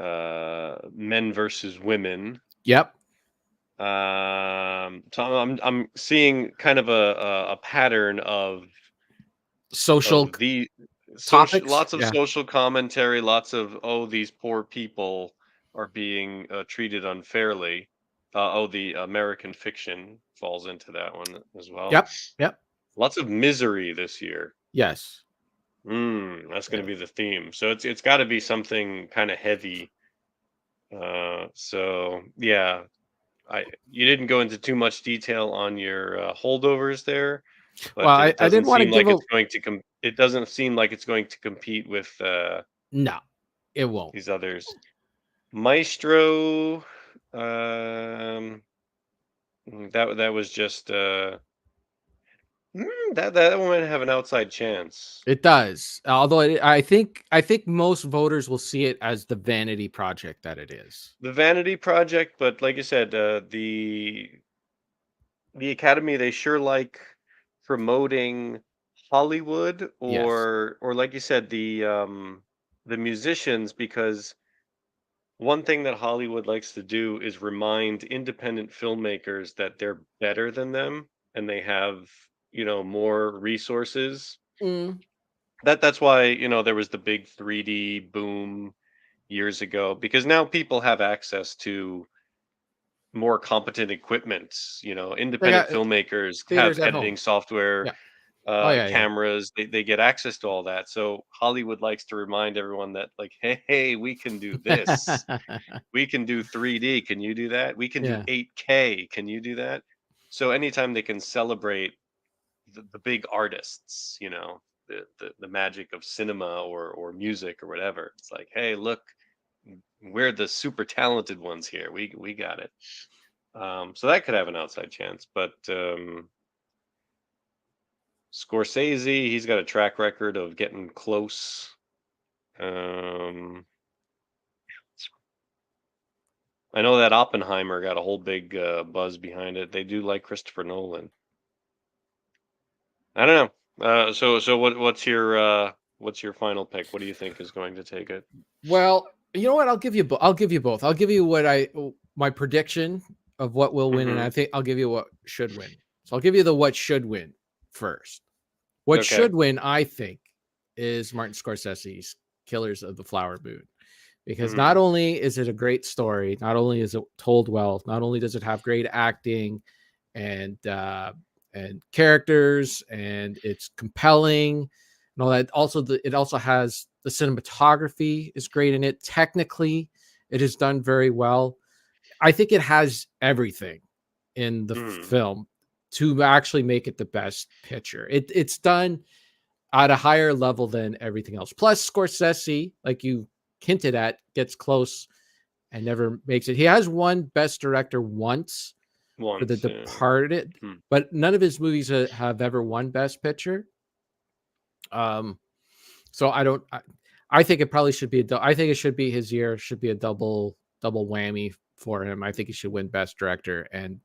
Men versus Women. Yep. So I'm seeing kind of a pattern Social of the topics. lots of Yeah. social commentary, lots of, oh, these poor people are being treated unfairly. The American Fiction falls into that one as well. Yep. Yep. Lots of misery this year. Yes. That's going to Yes. be the theme. So it's got to be something kind of heavy. So yeah, you didn't go into too much detail on your holdovers there, Well, but it I doesn't didn't want to seem give like a it's going to it doesn't seem like it's going to compete with no. It won't. these others. Maestro, um, that was just that one might have an outside chance. It does. Although I think most voters will see it as the vanity project that it is. The Vanity Project, but like I said, the Academy, they sure like promoting Hollywood, Yes. or like you said, the musicians, because one thing that Hollywood likes to do is remind independent filmmakers that they're better than them and they have, more resources. Mm. That's why, there was the big 3D boom years ago, because now people have access to more competent equipment. They Independent got filmmakers have theaters at home. editing software, Yeah. Oh yeah, yeah. cameras. They get access to all that. So Hollywood likes to remind everyone that, like, hey, we can do this. We can do 3D. Can you do that? We can do Yeah. 8K. Can you do that? So anytime they can celebrate the big artists, the magic of cinema or music or whatever, it's like, hey, look, we're the super talented ones here. We got it. So that could have an outside chance, but Scorsese, he's got a track record of getting close. Um, I know that Oppenheimer got a whole big buzz behind it. They do like Christopher Nolan. I don't know. So what's your final pick? What do you think is going to take it? Well, you know what? I'll give you I'll give you both. I'll give you my prediction of what will win, and Hmm. I think I'll give you what should win. So I'll give you the what should win first. What Okay. should win, I think, is Martin Scorsese's Killers of the Flower Moon. Because not Hmm. only is it a great story, not only is it told well, not only does it have great acting and characters, and it's compelling and all that. Also, it also has the cinematography is great in it. Technically, it is done very well. I think it has everything in the Hmm. film to actually make it the best picture. It's done at a higher level than everything else. Plus, Scorsese, like you hinted at, gets close and never makes it. He has won Best Director once for The Once. Yeah. Departed, Hmm. but none of his movies have ever won Best Picture. Um, so I don't. I think it probably should be. I think it should be his year. Should be a double whammy for him. I think he should win Best Director and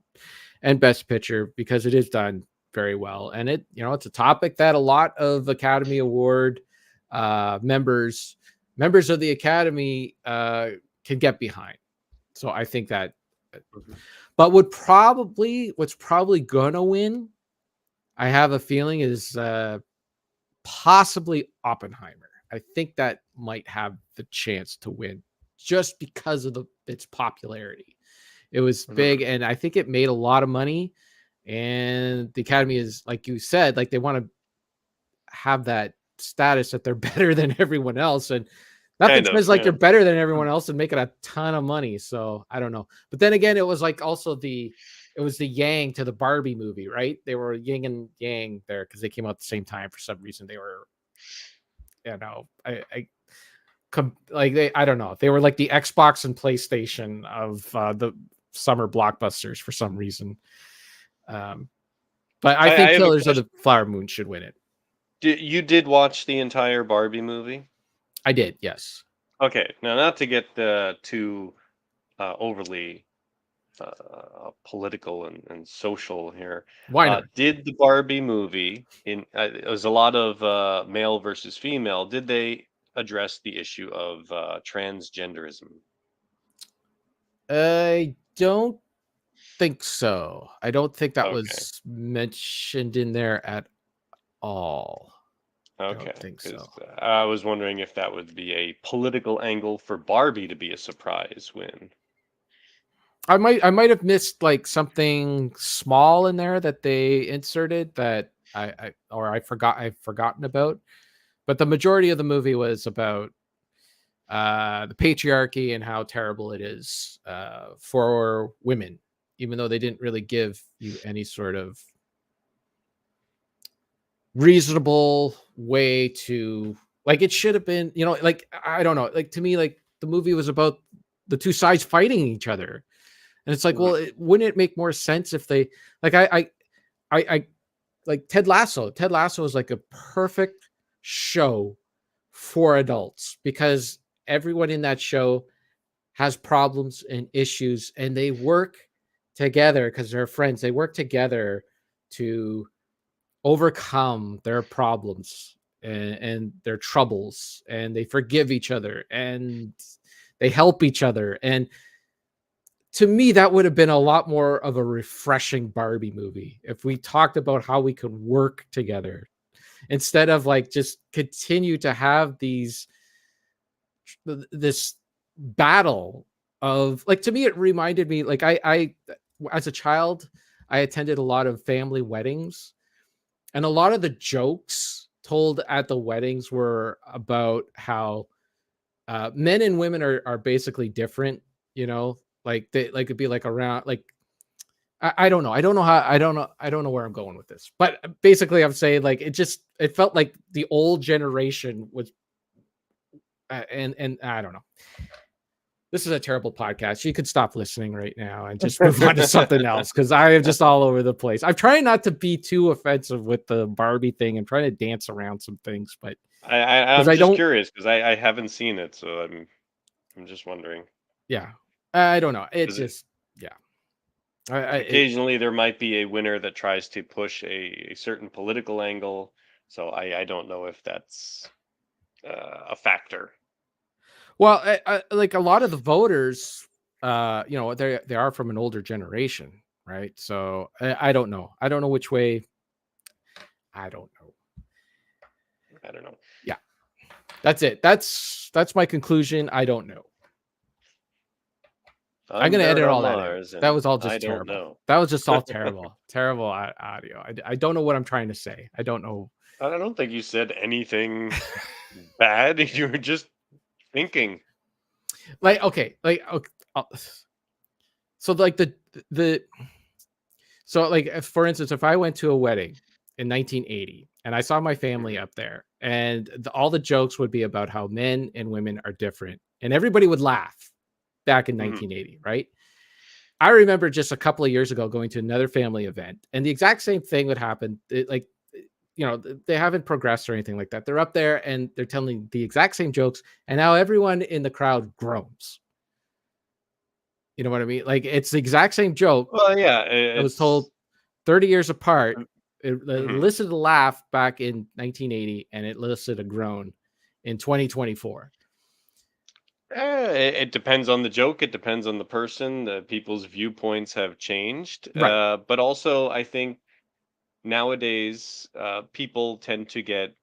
Best Picture because it is done very well, and it's a topic that a lot of Academy Award members of the Academy can get behind. So I think that. Mhm. But what's probably gonna win, I have a feeling, is possibly Oppenheimer. I think that might have the chance to win just because of its popularity. It was big, Mhm. and I think it made a lot of money. And the Academy is, like you said, like they want to have that status that they're better than everyone else, and nothing Kind of. says like Yeah. you're better than everyone else and making a ton of money. So I don't know. But then again, it was like also it was the yang to the Barbie movie, right? They were yin and yang there because they came out at the same time for some reason. They were, like I don't know. They were like the Xbox and PlayStation of the summer blockbusters for some reason. Um, but I I think have a Killers of question. the Flower Moon should win it. You did watch the entire Barbie movie? I did, yes. Okay. Now, not to get too overly political and social here. Why not? Did the Barbie movie, it was a lot of male versus female. Did they address the issue of transgenderism? I don't think so. I don't think that Okay. was mentioned in there at all. Don't Okay, think because so. I was wondering if that would be a political angle for Barbie to be a surprise win. I might have missed like something small in there that they inserted that I've forgotten about. But the majority of the movie was about the patriarchy and how terrible it is for women, even though they didn't really give you any sort of reasonable way to, like, it should have been, like, I don't know, like, to me, like, the movie was about the two sides fighting each other. And it's like, Mhm. well, wouldn't it make more sense if they, like, I like Ted Lasso. Ted Lasso is like a perfect show for adults because everyone in that show has problems and issues, and they work together because they're friends. They work together to overcome their problems and their troubles, and they forgive each other and they help each other. And to me, that would have been a lot more of a refreshing Barbie movie if we talked about how we could work together instead of like just continue to have this battle of, like, to me it reminded me, like, I as a child I attended a lot of family weddings, and a lot of the jokes told at the weddings were about how men and women are basically different, you know, like they like it'd be like around like I don't know. I don't know where I'm going with this. But basically I'm saying, like, it felt like the old generation was and I don't know. This is a terrible podcast. You could stop listening right now and just move on to something else because I am just all over the place. I'm trying not to be too offensive with the Barbie thing. I'm trying to dance around some things, but because I'm I just don't, curious because I haven't seen it, so I'm just wondering. yeah, I don't know. It 'Cause just, yeah, occasionally there might be a winner that tries to push a certain political angle, so I don't know if that's a factor. well, like a lot of the voters, they are from an older generation, right? So I don't know. I don't know which way. I don't know. I don't know. Yeah, that's it. That's my conclusion. I don't know. I'm I'm gonna buried edit on all that in. Mars, That and was all I just don't terrible. know. That was just all terrible, terrible audio. I don't know what I'm trying to say. I don't know. I don't think you said anything bad. You were just thinking. Like, okay, uh, so like the so like for instance, if I went to a wedding in 1980 and I saw my family Mhm, up there, and all the jokes would be about how men and women are different, and everybody would laugh back in mhm. 1980, right? I remember just a couple of years ago going to another family event, and the exact same thing would happen. They haven't progressed or anything like that. They're up there and they're telling the exact same jokes, and now everyone in the crowd groans. You know what I mean? Like, it's the exact same joke Well, yeah, that was told 30 years apart. It mhm. elicited a laugh back in 1980, and it elicited a groan in 2024. It depends on the joke. It depends on the person. The people's viewpoints have changed. Right. But also, I think nowadays people tend to get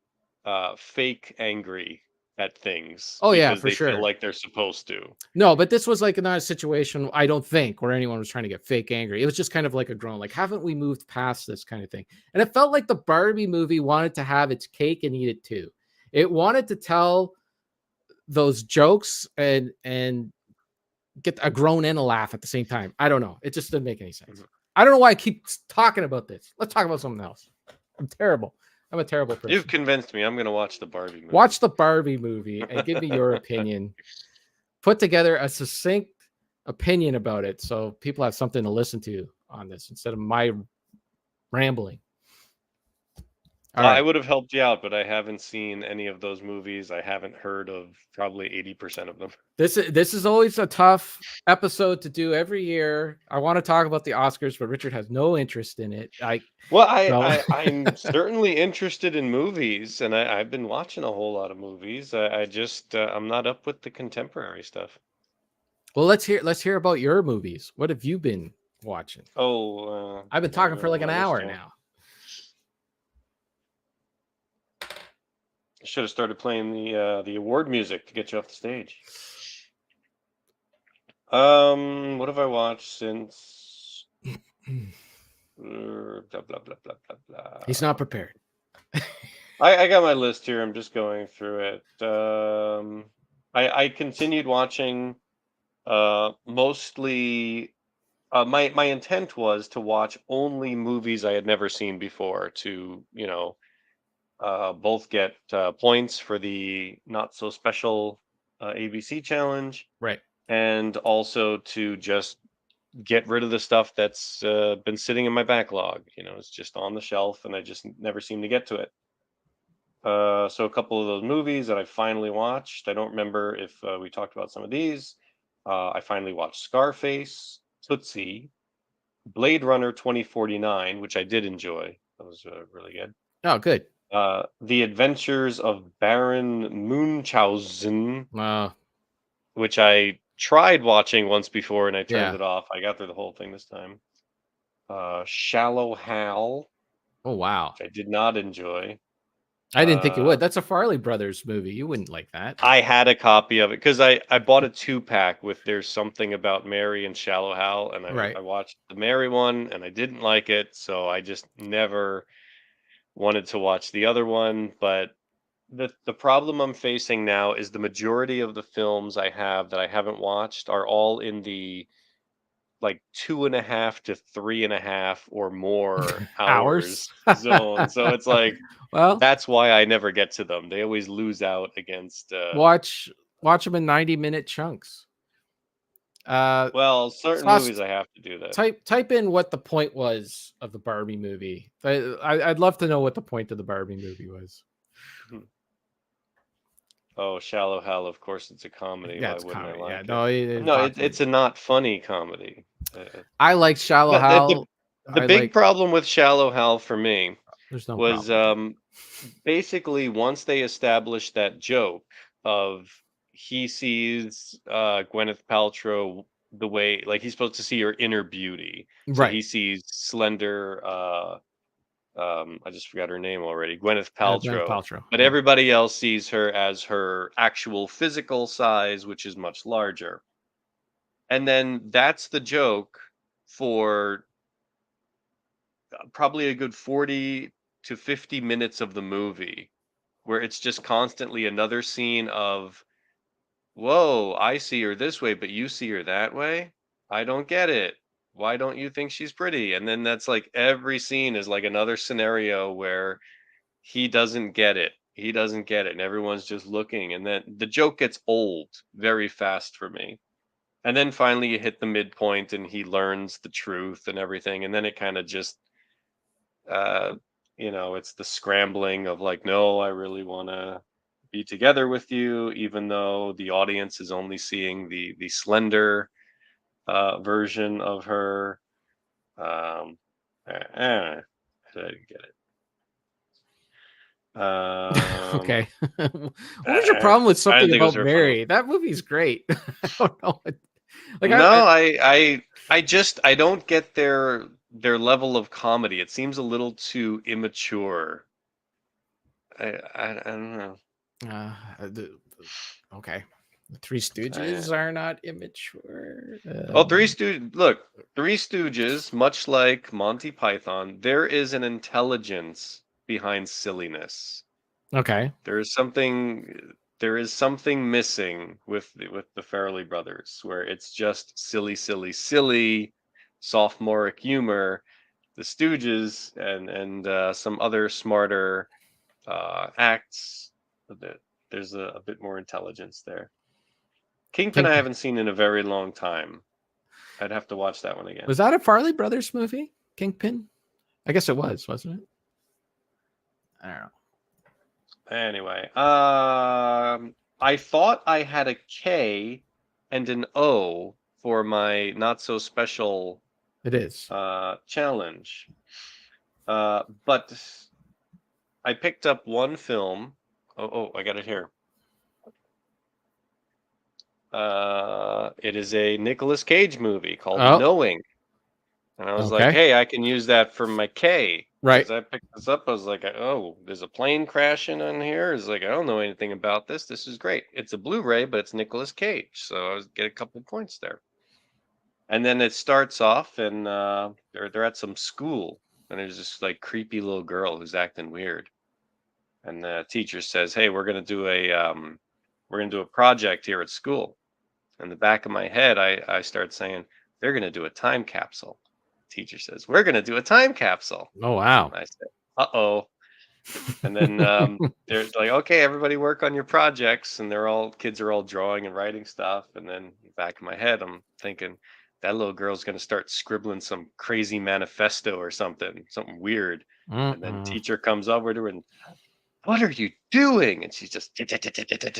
fake angry at things Oh yeah, because for they feel sure. like they're supposed to. No, but this was like not a situation, I don't think, where anyone was trying to get fake angry. It was just kind of like a groan, like, haven't we moved past this kind of thing? And it felt like the Barbie movie wanted to have its cake and eat it too. It wanted to tell those jokes and get a groan and a laugh at the same time. I don't know. It just didn't make any sense. Mhm. I don't know why I keep talking about this. Let's talk about something else. I'm terrible. I'm a terrible You've person. convinced me. I'm going to watch the Barbie movie. Watch the Barbie movie and give me your opinion. Put together a succinct opinion about it so people have something to listen to on this instead of my rambling. All I right. would have helped you out, but I haven't seen any of those movies. I haven't heard of probably 80% of them. This is always a tough episode to do every year. I want to talk about the Oscars, but Richard has no interest in it. Well, So I'm certainly interested in movies, and I've been watching a whole lot of movies. I just I'm not up with the contemporary stuff. well, let's hear about your movies. What have you been watching? Oh, I've been let me talking go for to like an my list hour here. now. I should have started playing the award music to get you off the stage. What have I watched since? Blah blah blah blah blah He's not blah. prepared. I got my list here. I'm just going through it. I continued watching mostly. My intent was to watch only movies I had never seen before to both get points for the not so special ABC challenge Right. and also to just get rid of the stuff that's been sitting in my backlog. It's just on the shelf and I just never seem to get to it. So a couple of those movies that I finally watched. I don't remember if we talked about some of these. I finally watched Scarface, Tootsie, Blade Runner 2049, which I did enjoy. That was really good. Oh, good. The Adventures of Baron Munchausen, Uh, which I tried watching once before and I turned yeah. it off. I got through the whole thing this time. Shallow Hal, Oh, wow. which I did not enjoy. I didn't think you Uh, would. That's a Farley Brothers movie. You wouldn't like that. I had a copy of it because I bought a 2-pack with There's Something About Mary and Shallow Hal, and Right. I watched the Mary one and I didn't like it, so I just never wanted to watch the other one. But the problem I'm facing now is the majority of the films I have that I haven't watched are all in the like 2.5 to 3.5 or more Hours. hours zone. So it's like Well, that's why I never get to them. They always lose out against watch them in 90-minute chunks. well, certain Sauce, movies I have to do that. type in what the point was of the Barbie movie. I'd love to know what the point of the Barbie movie was. Oh, Shallow Hal, of course it's a comedy. Yeah, Why it's wouldn't I comedy. Yeah, like it? no, it's No, not funny. it's a not funny comedy. I like Shallow But Hal. the I big like. problem with Shallow Hal for me There's no was problem with that. basically once they established that joke of he sees Gwyneth Paltrow the way like he's supposed to see her inner beauty. So Right. he sees slender I just forgot her name already, Gwyneth Gwyneth Paltrow. Paltrow. But Yeah. everybody else sees her as her actual physical size, which is much larger. And then that's the joke for probably a good 40 to 50 minutes of the movie where it's just constantly another scene of, whoa, I see her this way, but you see her that way. I don't get it. Why don't you think she's pretty? And then that's like every scene is like another scenario where he doesn't get it. He doesn't get it. And everyone's just looking. And then the joke gets old very fast for me. And then finally you hit the midpoint and he learns the truth and everything. And then it kind of just uh it's the scrambling of like, no, I really want to be together with you, even though the audience is only seeing the slender version of her. I didn't get it. Okay. What was your problem with I didn't Something think it was About very funny. Mary? That movie's great. I don't know. Like No, I don't get their level of comedy. It seems a little too immature. I don't know. uh, okay. The Three I, Stooges are not immature. oh, Three Stooges, much like Monty Python, there is an intelligence behind silliness. Okay. There is something missing with the Farrelly brothers, where it's just silly, silly, silly, sophomoric humor. The Stooges and some other smarter acts. There's a bit more intelligence there. Kingpin I Kingpin. haven't seen in a very long time. I'd have to watch that one again. Was that a Farley Brothers movie? Kingpin? I guess it was, wasn't it? I don't know. Anyway, I thought I had a K and an O for my not so special It is. challenge. But I picked up one film. Oh, I got it here. It is a Nicolas Cage movie called Oh, Knowing. And I was like, okay. hey, I can use that for my K. Right. Because I picked this up. I was like, oh, there's a plane crashing on here. It's like, I don't know anything about this. This is great. It's a Blu-ray, but it's Nicolas Cage. So I was get a couple points there. And then it starts off and they're at some school and there's this like creepy little girl who's acting weird. And the teacher says, hey, we're gonna do a project here at school. In the back of my head, I start saying, they're gonna do a time capsule. Teacher says, we're gonna do a time capsule. Oh, wow. I said, uh-oh. And then they're like, okay, everybody work on your projects. And kids are all drawing and writing stuff. And then in the back of my head, I'm thinking that little girl's going to start scribbling some crazy manifesto or something weird. And then teacher comes over to her and, what are you doing? And she's just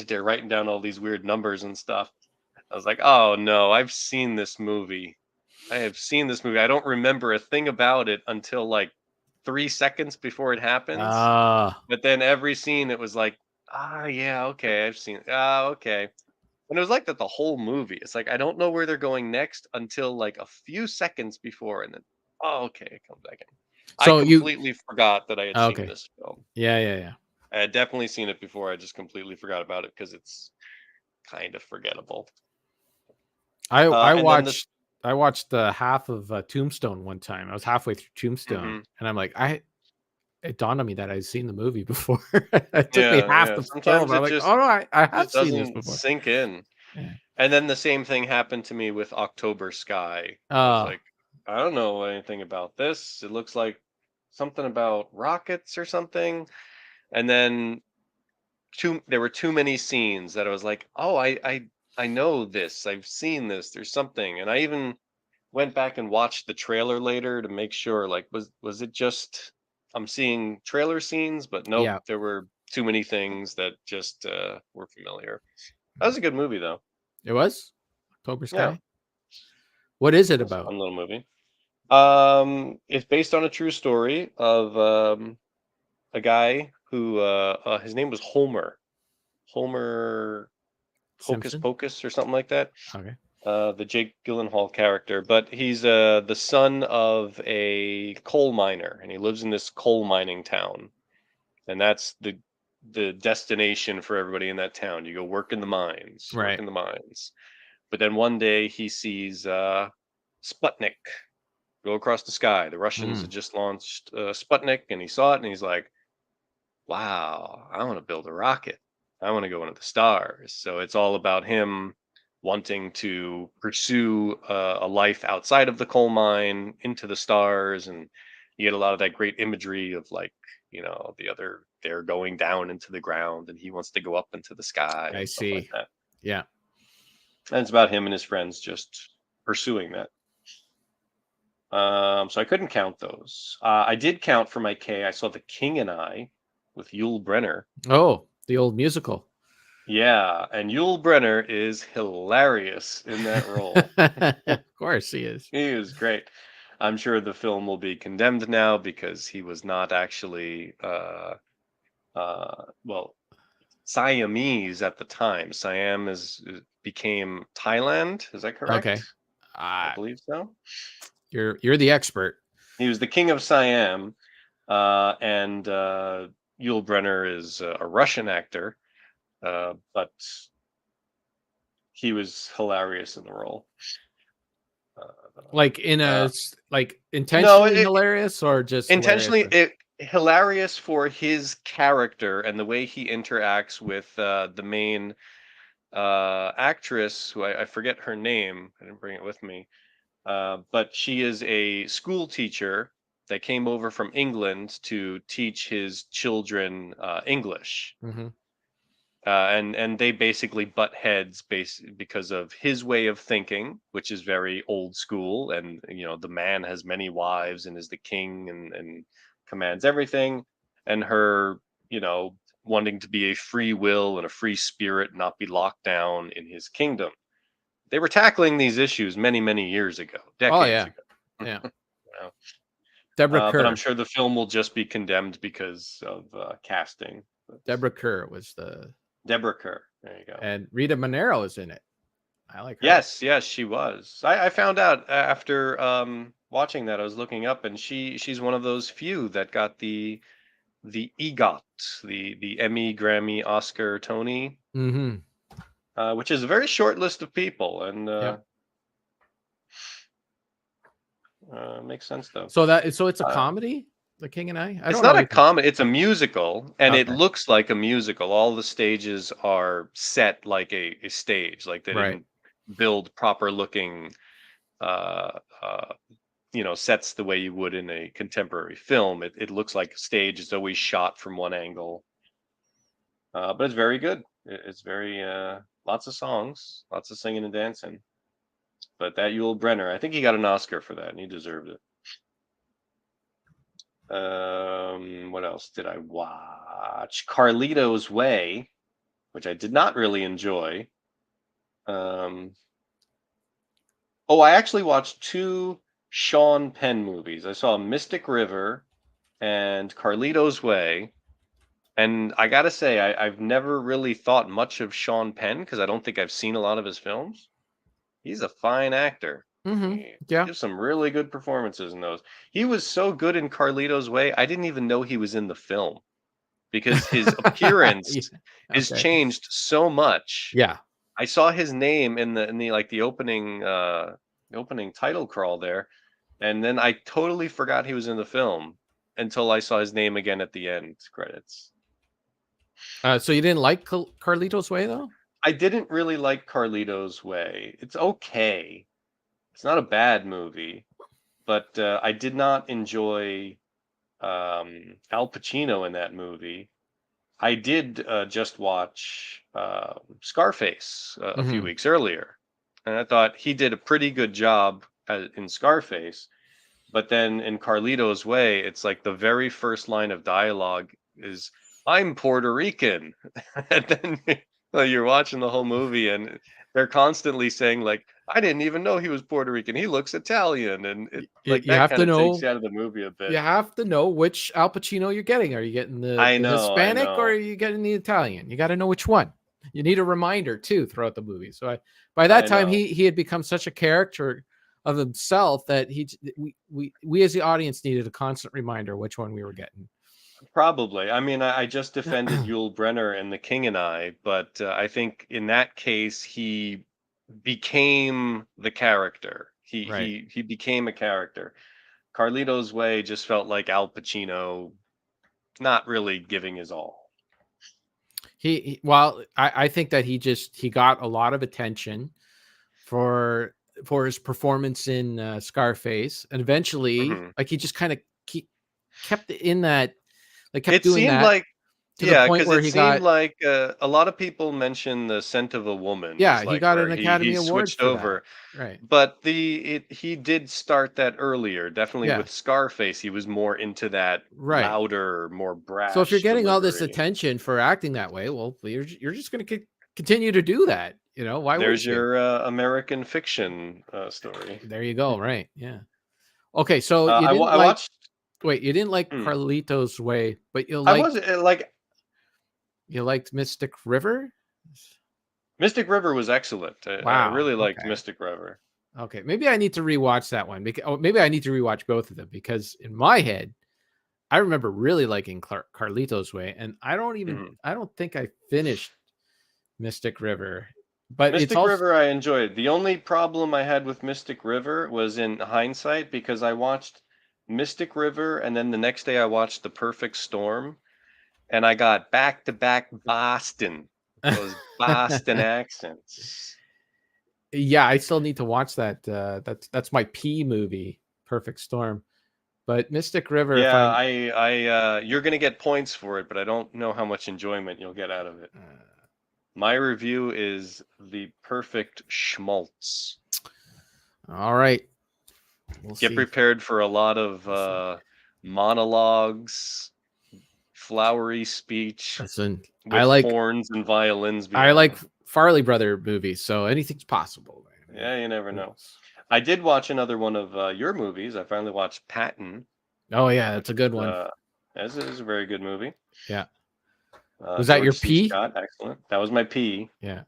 they're writing down all these weird numbers and stuff. I was like, oh no, I've seen this movie. I have seen this movie. I don't remember a thing about it until like 3 seconds before it happens. But then every scene, it was like, yeah, okay, I've seen it. Okay. And it was like that the whole movie. It's like I don't know where they're going next until like a few seconds before, and then okay, it comes back in. I So you completely forgot that I had seen okay? this film. Yeah. I had definitely seen it before. I just completely forgot about it because it's kind of forgettable. I And then watched the half of Tombstone one time. I was halfway through Tombstone, and I'm like, it dawned on me that I'd seen the movie before. It took me half yeah. the Sometimes film. I'm it like, all right, I have just seen this doesn't before. sink in. Yeah. And then the same thing happened to me with October Sky. I was like, I don't know anything about this. It looks like something about rockets or something. And then there were too many scenes that I was like, oh, I know this. I've seen this. There's something. And I even went back and watched the trailer later to make sure like was it just I'm seeing trailer scenes, but nope, Yeah, there were too many things that just were familiar. That was a good movie though. it was October Yeah, Sky. What is it it was a about? fun little movie. It's based on a true story of a guy who his name was Homer Hocus Simpson. Pocus or something like that. Okay. The Jake Gyllenhaal character, but he's the son of a coal miner, and he lives in this coal mining town, and that's the destination for everybody in that town. You go work in the mines, work Right. in the mines. But then one day he sees Sputnik go across the sky. The Russians had just launched Sputnik, and he saw it, and he's like, "Wow, I want to build a rocket. I want to go into the stars." So it's all about him wanting to pursue a life outside of the coal mine into the stars, and you get a lot of that great imagery of like they're going down into the ground, and he wants to go up into the sky I and stuff like see. that. Yeah. And it's about him and his friends just pursuing that. So I couldn't count those. I did count for my K. I saw The King and I with Yul Brenner. Oh, the old musical. Yeah, and Yul Brenner is hilarious in that role. Of course he is. He is great. I'm sure the film will be condemned now because he was not actually well, Siamese at the time. Siam became Thailand. Is that Okay. correct? I believe so. You're the expert. He was the king of Siam, and Yul Brenner is a Russian actor, but he was hilarious in the role. Like in Uh, like no, intentionally hilarious or just hilarious? intentionally hilarious for his character and the way he interacts with the main actress, who I forget her name. I didn't bring it with me, but she is a school teacher that came over from England to teach his children English. Mm-hmm. And they basically butt heads because of his way of thinking, which is very old school. And the man has many wives and is the king and commands everything. and her, wanting to be a free will and a free spirit, not be locked down in his kingdom. They were tackling these issues many, many years ago, Oh decades yeah, ago. yeah. You know? Deborah But I'm Kerr. sure the film will just be condemned because of casting. But Deborah Kerr was the, Deborah Kerr. There you go. and Rita Monero is in it. I like her. Yes, yes, she was. I found out after watching that. I was looking up, and she's one of those few that got the EGOT, the Emmy, Grammy, Oscar, Tony, Mm-hmm. which is a very short list of people, and Yep. makes sense though. So it's a Uh, comedy, The King and I it's don't know not a anything. comedy; it's a musical, and it Okay. looks like a musical. All the stages are set like a stage, like they Right. didn't build proper looking, uh, uh, sets the way you would in a contemporary film. It looks like a stage. It's always shot from one angle, but it's very good. It's very lots of songs, lots of singing and dancing. But that Yul Brenner, I think he got an Oscar for that, and he deserved it. What else did I watch? Carlito's Way, which I did not really enjoy. Um, oh, I actually watched two Sean Penn movies. I saw Mystic River and Carlito's Way. And I gotta say, I've never really thought much of Sean Penn because I don't think I've seen a lot of his films. He's a fine actor. Mm-hmm. He Yeah. gives some really good performances in those. He was so good in Carlito's Way, I didn't even know he was in the film because his appearance Yeah. is Okay. changed so much. Yeah. I saw his name in the like the opening title crawl there, and then I totally forgot he was in the film until I saw his name again at the end credits. So you didn't like Carlito's Way though? I didn't really like Carlito's Way. It's okay. It's not a bad movie, but I did not enjoy Al Pacino in that movie. I did just watch Scarface a few Mm-hmm. weeks earlier, and I thought he did a pretty good job in Scarface. But then in Carlito's Way, it's like the very first line of dialogue is "I'm Puerto Rican," and then you're watching the whole movie, and they're constantly saying like, "I didn't even know he was Puerto Rican. He looks Italian," and it like You that have kind to of takes know. you out of the movie a You bit. have to know which Al Pacino you're getting. Are you getting I the know, I Hispanic or know, are you getting the Italian? You got to know which one. You need a reminder too throughout the movie. So by that I time, know. he had become such a character of himself that we as the audience needed a constant reminder which one we were getting. Probably. I mean, I just defended Yul Brenner and The King and I, but I think in that case he became the character. He Right. he he became a character. Carlito's Way just felt like Al Pacino not really giving his all. Well, I think that he got a lot of attention for his performance in Scarface, and eventually, Mhm. like he just kind of kept in that, like kept It doing seemed that like to the yeah, point because where it he seemed got, like a lot of people mention The Scent of a Woman yeah, is he like got where an he Academy Award switched for that. over. Right. But he did start that earlier. Definitely Yeah. with Scarface, he was more into that Right. louder, more So if you're brash getting all this delivery. attention for acting that way, well, you're just going to continue to do that. Why There's wouldn't you? your American fiction story. There you go. Right. Yeah. Okay. So you didn't I like, watched. wait, you didn't like Hmm, Carlito's Way, but I was like you liked Mystic River? Mystic River was excellent. I Wow. really liked Okay. Mystic River. Okay. Maybe I need to rewatch that one because maybe I need to rewatch both of them because in my head, I remember really liking Carlito's Way, and Mhm. I don't think I finished Mystic River, but it's Mystic also River, I enjoyed. The only problem I had with Mystic River was in hindsight because I watched Mystic River and then the next day I watched The Perfect Storm and I got back to back Boston, those Boston accents. yeah, I still need to watch that. That's my P movie, Perfect Storm. But Mystic River, if Yeah, I'm you're gonna get points for it, but I don't know how much enjoyment you'll get out of it. uh, My review is the perfect schmaltz. all right, we'll Get see. prepared for a lot of monologues, flowery speech Listen, with horns and violins I like beyond. Farley Brother movies, so anything's possible. Man. Yeah, you never Who know. knows? I did watch another one of your movies. I finally watched Patton, Oh yeah, that's which a good one. is a very good movie. Yeah. Was that your George C. P? Scott, excellent. That was my P. Yeah.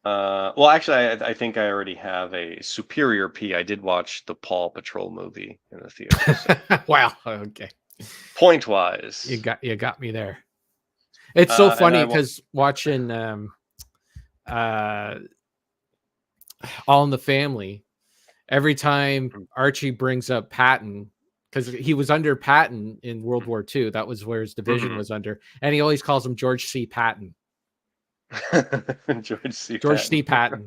Well, actually, I think I already have a superior P. I did watch the Paw Patrol movie in the theater. So Wow. Okay. point wise, You got me there. It's so and funny because watching uh All in the Family, every time Archie brings up Patton, because he was under Patton in World War II. That was where his division was under, and he always calls him George C. Patton. George C. George Patton. C. Patton.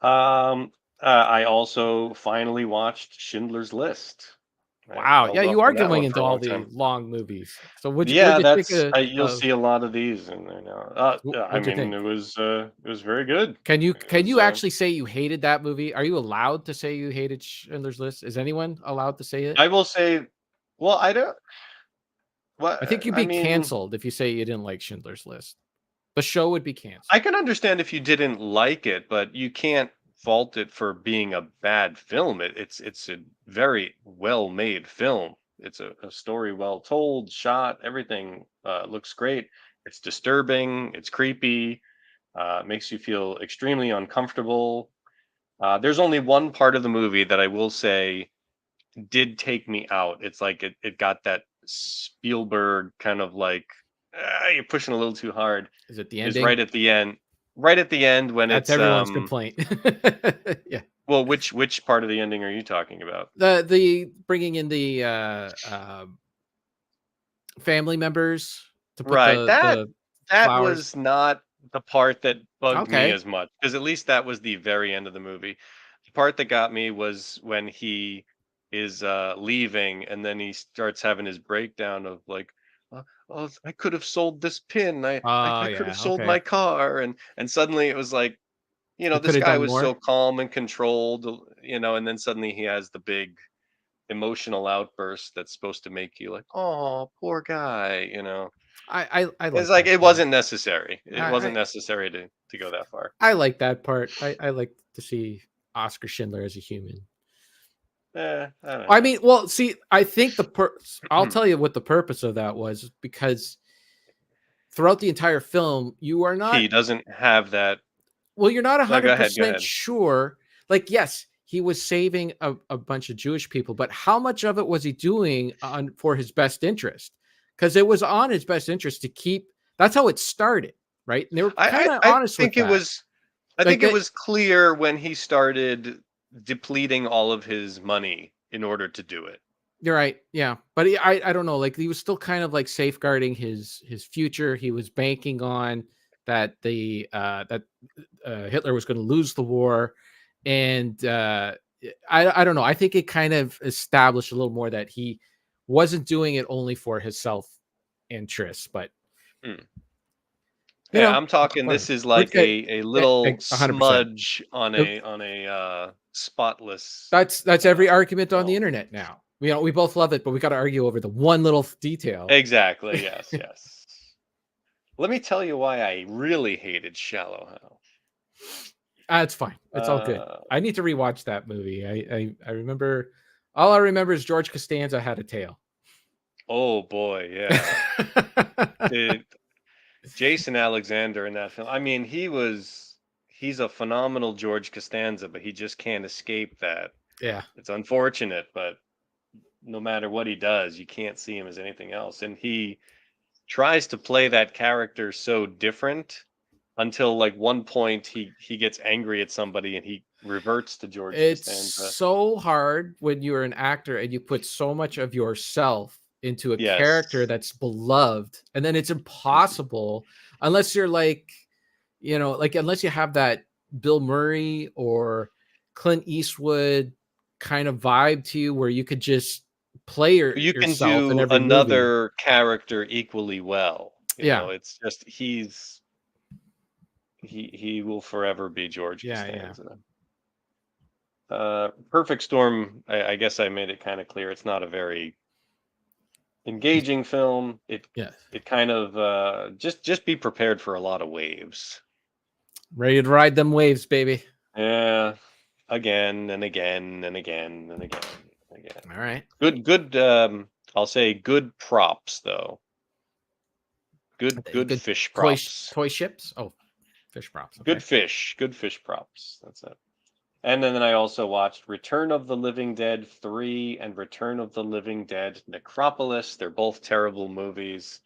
I also finally watched Schindler's List. I Wow. Yeah, held off you are on that going one for into a all long the time. long movies. So what'd Yeah, you think that's you'll of see a lot of these in there now. I what'd you mean, think? it was very good. It Can was you actually say you hated that movie? Are you allowed to say you hated Schindler's List? Is anyone allowed to say it? I will say, well, I don't. Well, I think you'd I be mean, canceled if you say you didn't like Schindler's List. The show would be I canceled. can understand if you didn't like it, but you can't fault it for being a bad film. It's a very well made film. It's a story well told, shot, everything looks great. It's disturbing, it's creepy, makes you feel extremely uncomfortable. There's only one part of the movie that I will say did take me out. It's like it got that Spielberg kind of like you're pushing a little too hard. Is it the Is ending? right at the end. Right at the end when That's it's everyone's complaint. Yeah. well, which part of the ending are you talking about? The bringing in the family members to put Right. the That flowers. was not the part that bugged me Okay. as much because at least that was the very end of the movie. The part that got me was when he is leaving and then he starts having his breakdown of like, oh, I could have sold this pin. Oh I could have yeah. sold Okay. my car, and suddenly it was like, You could this have guy done was so more. calm and controlled, and then suddenly he has the big emotional outburst that's supposed to make you like, oh, poor guy. I It's like like that it part. wasn't necessary. I, It wasn't I necessary to go that far. I like that part. I like to see Oscar Schindler as a human. I don't I know. mean, well, see, I think I'll tell you what the purpose of that was because throughout the entire film, you are not He doesn't have that. well, you're not No, go ahead. Go 100% ahead. sure. Like, yes, he was saving a bunch of Jewish people, but how much of it was he doing for his best interest? Because it was on his best interest to keep. That's how it started, right? And they were kind of I honest with think it that. was. I Like think it that, was clear when he started depleting all of his money in order to do it. you're right, yeah. But I don't know. Like he was still kind of like safeguarding his future. He was banking on that Hitler was going to lose the war, and I don't know. I think it kind of established a little more that he wasn't doing it only for his self interest, but Hmm. you Yeah, know, I'm talking. This is which like a little 100%. smudge on a spotless. That's every argument on the Film. internet now. We both love it, but we got to argue over the one little detail. Exactly. Yes. Yes. Let me tell you why I really hated Shallow Hal. It's fine. It's all good. Uh, I need to rewatch that movie. I remember. All I remember is George Costanza had a tail. oh boy, yeah. It, Jason Alexander in that film. I mean, he's a phenomenal George Costanza, but he just can't escape that. Yeah. It's unfortunate, but no matter what he does, you can't see him as anything else. And he tries to play that character so different until like one point he gets angry at somebody and he reverts to George It's Costanza. so hard when you're an actor and you put so much of yourself into a character Yes. that's beloved, and then it's Mhm. impossible unless you're like, like unless you have that Bill Murray or Clint Eastwood kind of vibe to you where you could just play You can yourself in do every movie. another character equally well. Yeah. It's just he will forever be George Yeah, yeah. Costanza. Perfect Storm, I guess I made it kind of clear. It's not a very engaging film. Yeah. It kind of just be prepared for a lot of waves. Ready to ride them waves, baby. Yeah, again and again and again and again and again. All right. Good. I'll say good props though. Good Good fish toy props. toy ships. Oh, fish props. Okay. Good fish props. That's it. And then I also watched Return of the Living Dead 3 and Return of the Living Dead Necropolis. They're both terrible movies.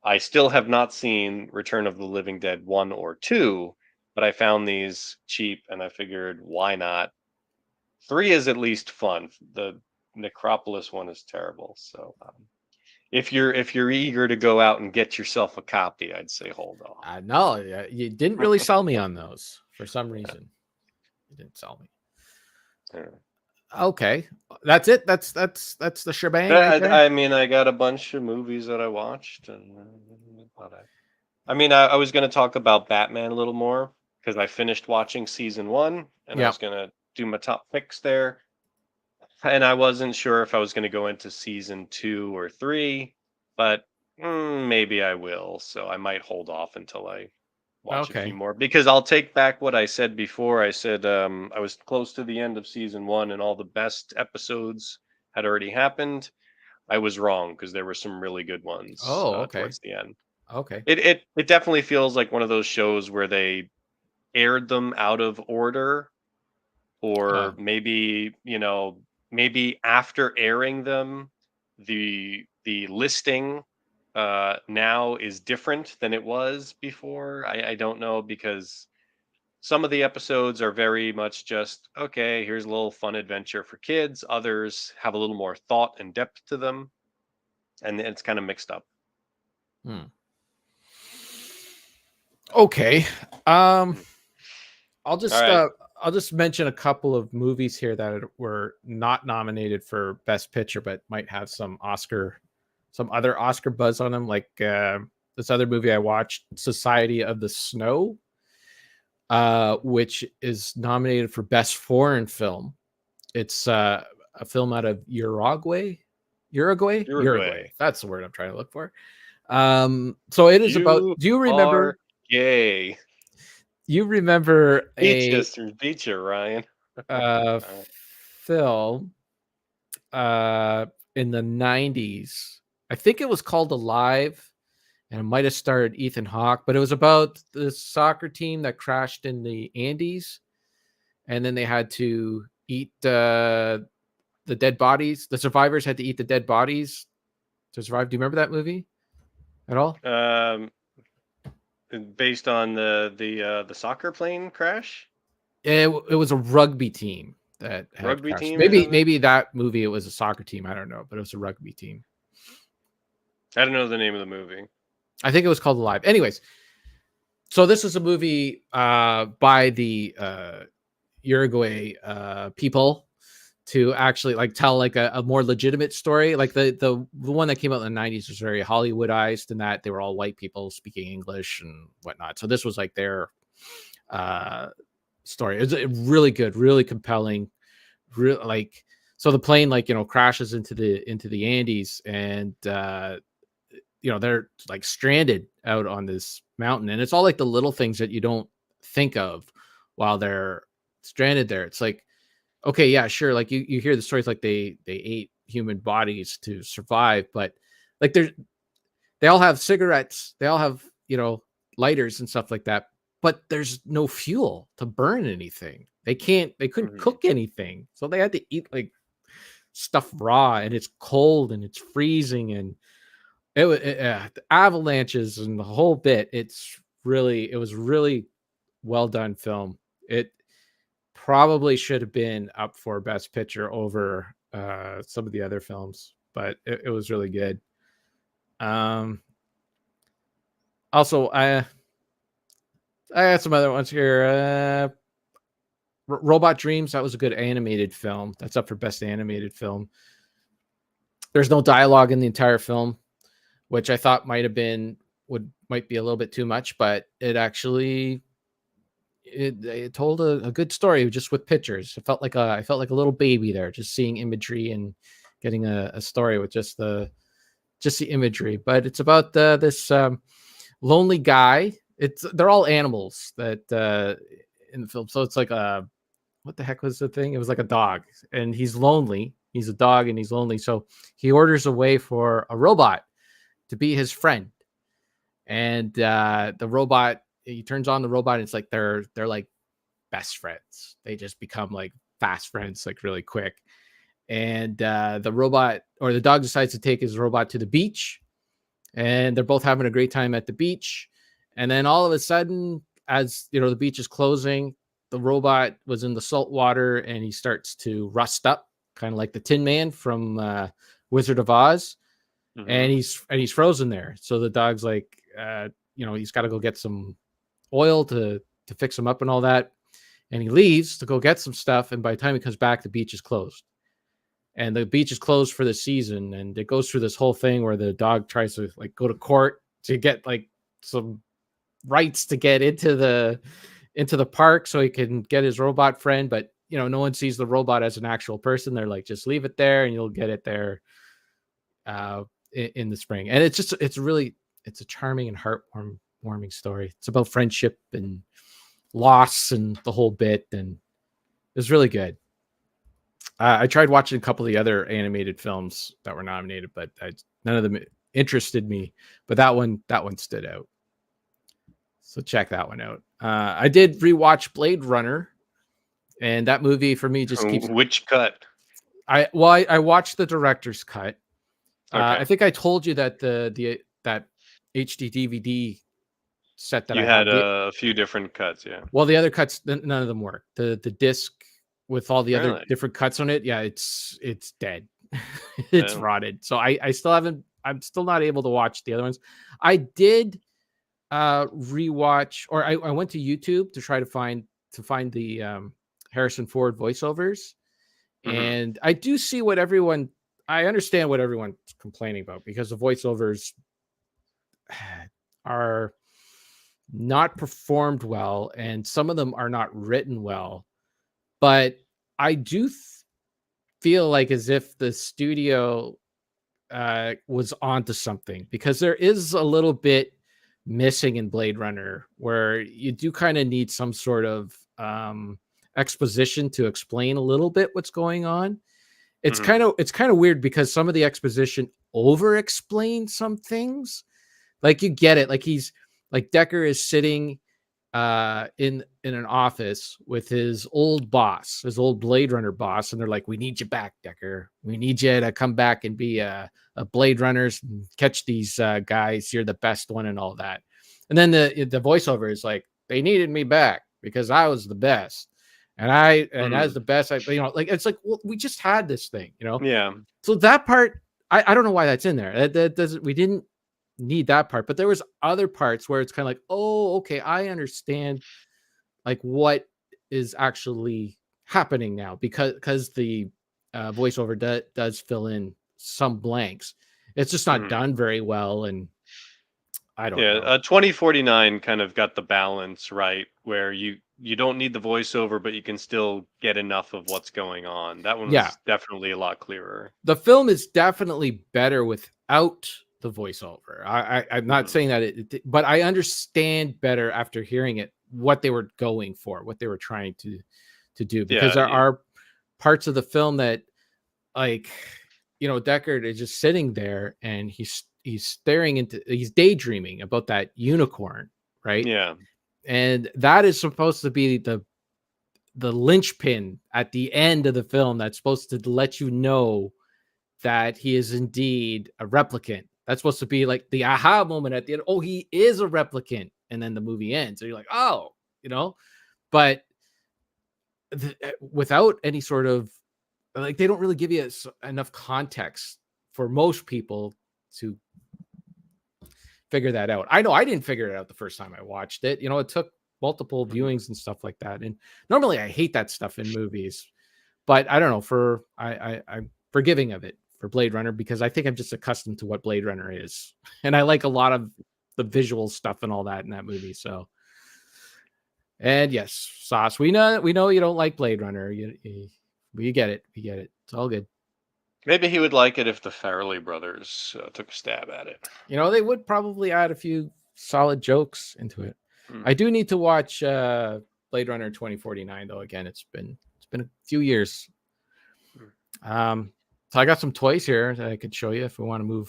I still have not seen Return of the Living Dead 1 or 2, but I found these cheap and I figured why not? 3 is at least fun. The Necropolis one is terrible. So if you're eager to go out and get yourself a copy, I'd say hold off. No, you didn't really sell me on those for some reason. You didn't sell me. Yeah. Okay, that's it. That's the shebang right there. I mean, I got a bunch of movies that I watched, and I was going to talk about Batman a little more because I finished watching season 1, and I Yeah. was going to do my top picks there, and I wasn't sure if I was going to go into season 2 or 3, but maybe I will. So I might hold off until I watch a few Okay. more because I'll take back what I said before. I said I was close to the end of season 1, and all the best episodes had already happened. I was wrong because there were some really good ones Oh, okay. towards the end. Okay. It definitely feels like one of those shows where they aired them out of order, or maybe maybe after airing them, the listing now is different than it was before. I don't know because some of the episodes are very much just okay. Here's a little fun adventure for kids. Others have a little more thought and depth to them, and it's kind of mixed up. Hmm. Okay. Mm. I'll All right. just mention a couple of movies here that were not nominated for Best Picture, but might have some other Oscar buzz on them. Like this other movie I watched, Society of the Snow, which is nominated for Best Foreign Film. It's a film out of Uruguay. Uruguay. That's the word I'm trying to look for. So it is about. You Do you remember? are gay. You remember Beat you, Ryan. a Alright. film in the 90s? I think it was called Alive, and it might have starred Ethan Hawke, but it was about the soccer team that crashed in the Andes, and then they had to eat the dead bodies. The survivors had to eat the dead bodies to survive. Do you remember that movie at all? Based on the soccer plane crash, It was a rugby team that had rugby crashed. team or something. Maybe that movie it was a soccer team. I don't know, but it was a rugby team. I don't know the name of the movie. I think it was called Alive. Anyways, so this is a movie by the Uruguay people to actually like tell like a more legitimate story. Like the one that came out in the 90s was very Hollywoodized, and that they were all white people speaking English and whatnot. So this was like their story. It's really good, really compelling. Like so the plane crashes into the Andes, and they're like stranded out on this mountain, and it's all like the little things that you don't think of while they're stranded there. It's like, okay, yeah, sure, like you hear the stories like they ate human bodies to survive, but like they all have cigarettes, they all have lighters and stuff like that, but there's no fuel to burn anything. They couldn't cook anything, so they had to eat like stuff raw, and it's cold and it's freezing, and the avalanches and the whole bit. It was really well done film. It probably should have been up for Best Picture over some of the other films, but it was really good. Also, I had some other ones here. Robot Dreams, that was a good animated film. That's up for Best Animated Film. There's no dialogue in the entire film, which I thought might be a little bit too much, but it actually it told a good story just with pictures. I felt like a little baby there, just seeing imagery and getting a story with just the just the imagery. But it's about this lonely guy. They're all animals that in the film. So it's like a what the heck was the thing? It was like a dog, and he's lonely. He's a dog and he's lonely. So he orders a way for a robot to be his friend. And the robot, he turns on the robot, and it's like they're like best friends. They just become like fast friends, like really quick. And the robot or the dog decides to take his robot to the beach, and they're both having a great time at the beach. And then all of a sudden, as you know, the beach is closing, the robot was in the salt water and he starts to rust up, kind of like the Tin Man from Wizard of Oz. Mhm. And he's frozen there. So the dog's like, he's got to go get some oil to fix him up and all that. And he leaves to go get some stuff. And by the time he comes back, the beach is closed. And the beach is closed for the season. And it goes through this whole thing where the dog tries to like go to court to get like some rights to get into the park so he can get his robot friend. But no one sees the robot as an actual person. They're like, just leave it there and you'll get it there in the spring. And it's a charming and heartwarming story. It's about friendship and loss and the whole bit, and it's really good. I tried watching a couple of the other animated films that were nominated, but none of them interested me. But that one stood out. So check that one out. I did rewatch Blade Runner, and that movie for me just keeps. Which cut? I watched the director's cut. Okay. I think I told you that that HD DVD set that you I had a few different cuts, yeah. Well, the other cuts, none of them work. The disc with all the other different cuts on it, yeah, it's dead. It's rotted. So I still haven't. I'm still not able to watch the other ones. I did rewatch, or I went to YouTube to try to find the Harrison Ford voiceovers, and I do see what everyone. I understand what everyone's complaining about because the voiceovers are not performed well and some of them are not written well. But I do feel like as if the studio was onto something, because there is a little bit missing in Blade Runner where you do kind of need some sort of exposition to explain a little bit what's going on. It's kind of weird because some of the exposition over explains some things. Like you get it. Like he's like Decker is sitting in an office with his old boss, his old Blade Runner boss, and they're like, "We need you back, Decker. We need you to come back and be a Blade Runners, and catch these guys. You're the best one," and all that. And then the voiceover is like, "They needed me back because I was the best." And as the best, like it's like, well, we just had this thing, Yeah. So that part, I don't know why that's in there. That doesn't. We didn't need that part, but there was other parts where it's kind of like, oh, okay, I understand, like what is actually happening now because the voiceover does fill in some blanks. It's just not done very well, and I don't know. 2049 kind of got the balance right where you don't need the voiceover, but you can still get enough of what's going on. That one was definitely a lot clearer. The film is definitely better without the voiceover. I'm not saying that but I understand better after hearing it what they were going for, what they were trying to do, because there are parts of the film that, like, Deckard is just sitting there and he's daydreaming about that unicorn, right? Yeah. And that is supposed to be the linchpin at the end of the film that's supposed to let you know that he is indeed a replicant. That's supposed to be like the aha moment at the end. Oh, he is a replicant. And then the movie ends. So you're like, oh, but without any sort of, like, they don't really give you enough context for most people to figure that out. I know I didn't figure it out the first time I watched it. It took multiple viewings and stuff like that. And normally I hate that stuff in movies, but I don't know, I'm forgiving of it for Blade Runner because I think I'm just accustomed to what Blade Runner is. And I like a lot of the visual stuff and all that in that movie. So, and yes, Sauce, we know you don't like Blade Runner. We get it. We get it. It's all good. Maybe he would like it if the Farrelly brothers took a stab at it. They would probably add a few solid jokes into it. I do need to watch Blade Runner 2049 though. Again, it's been a few years. So I got some toys here that I could show you if we want to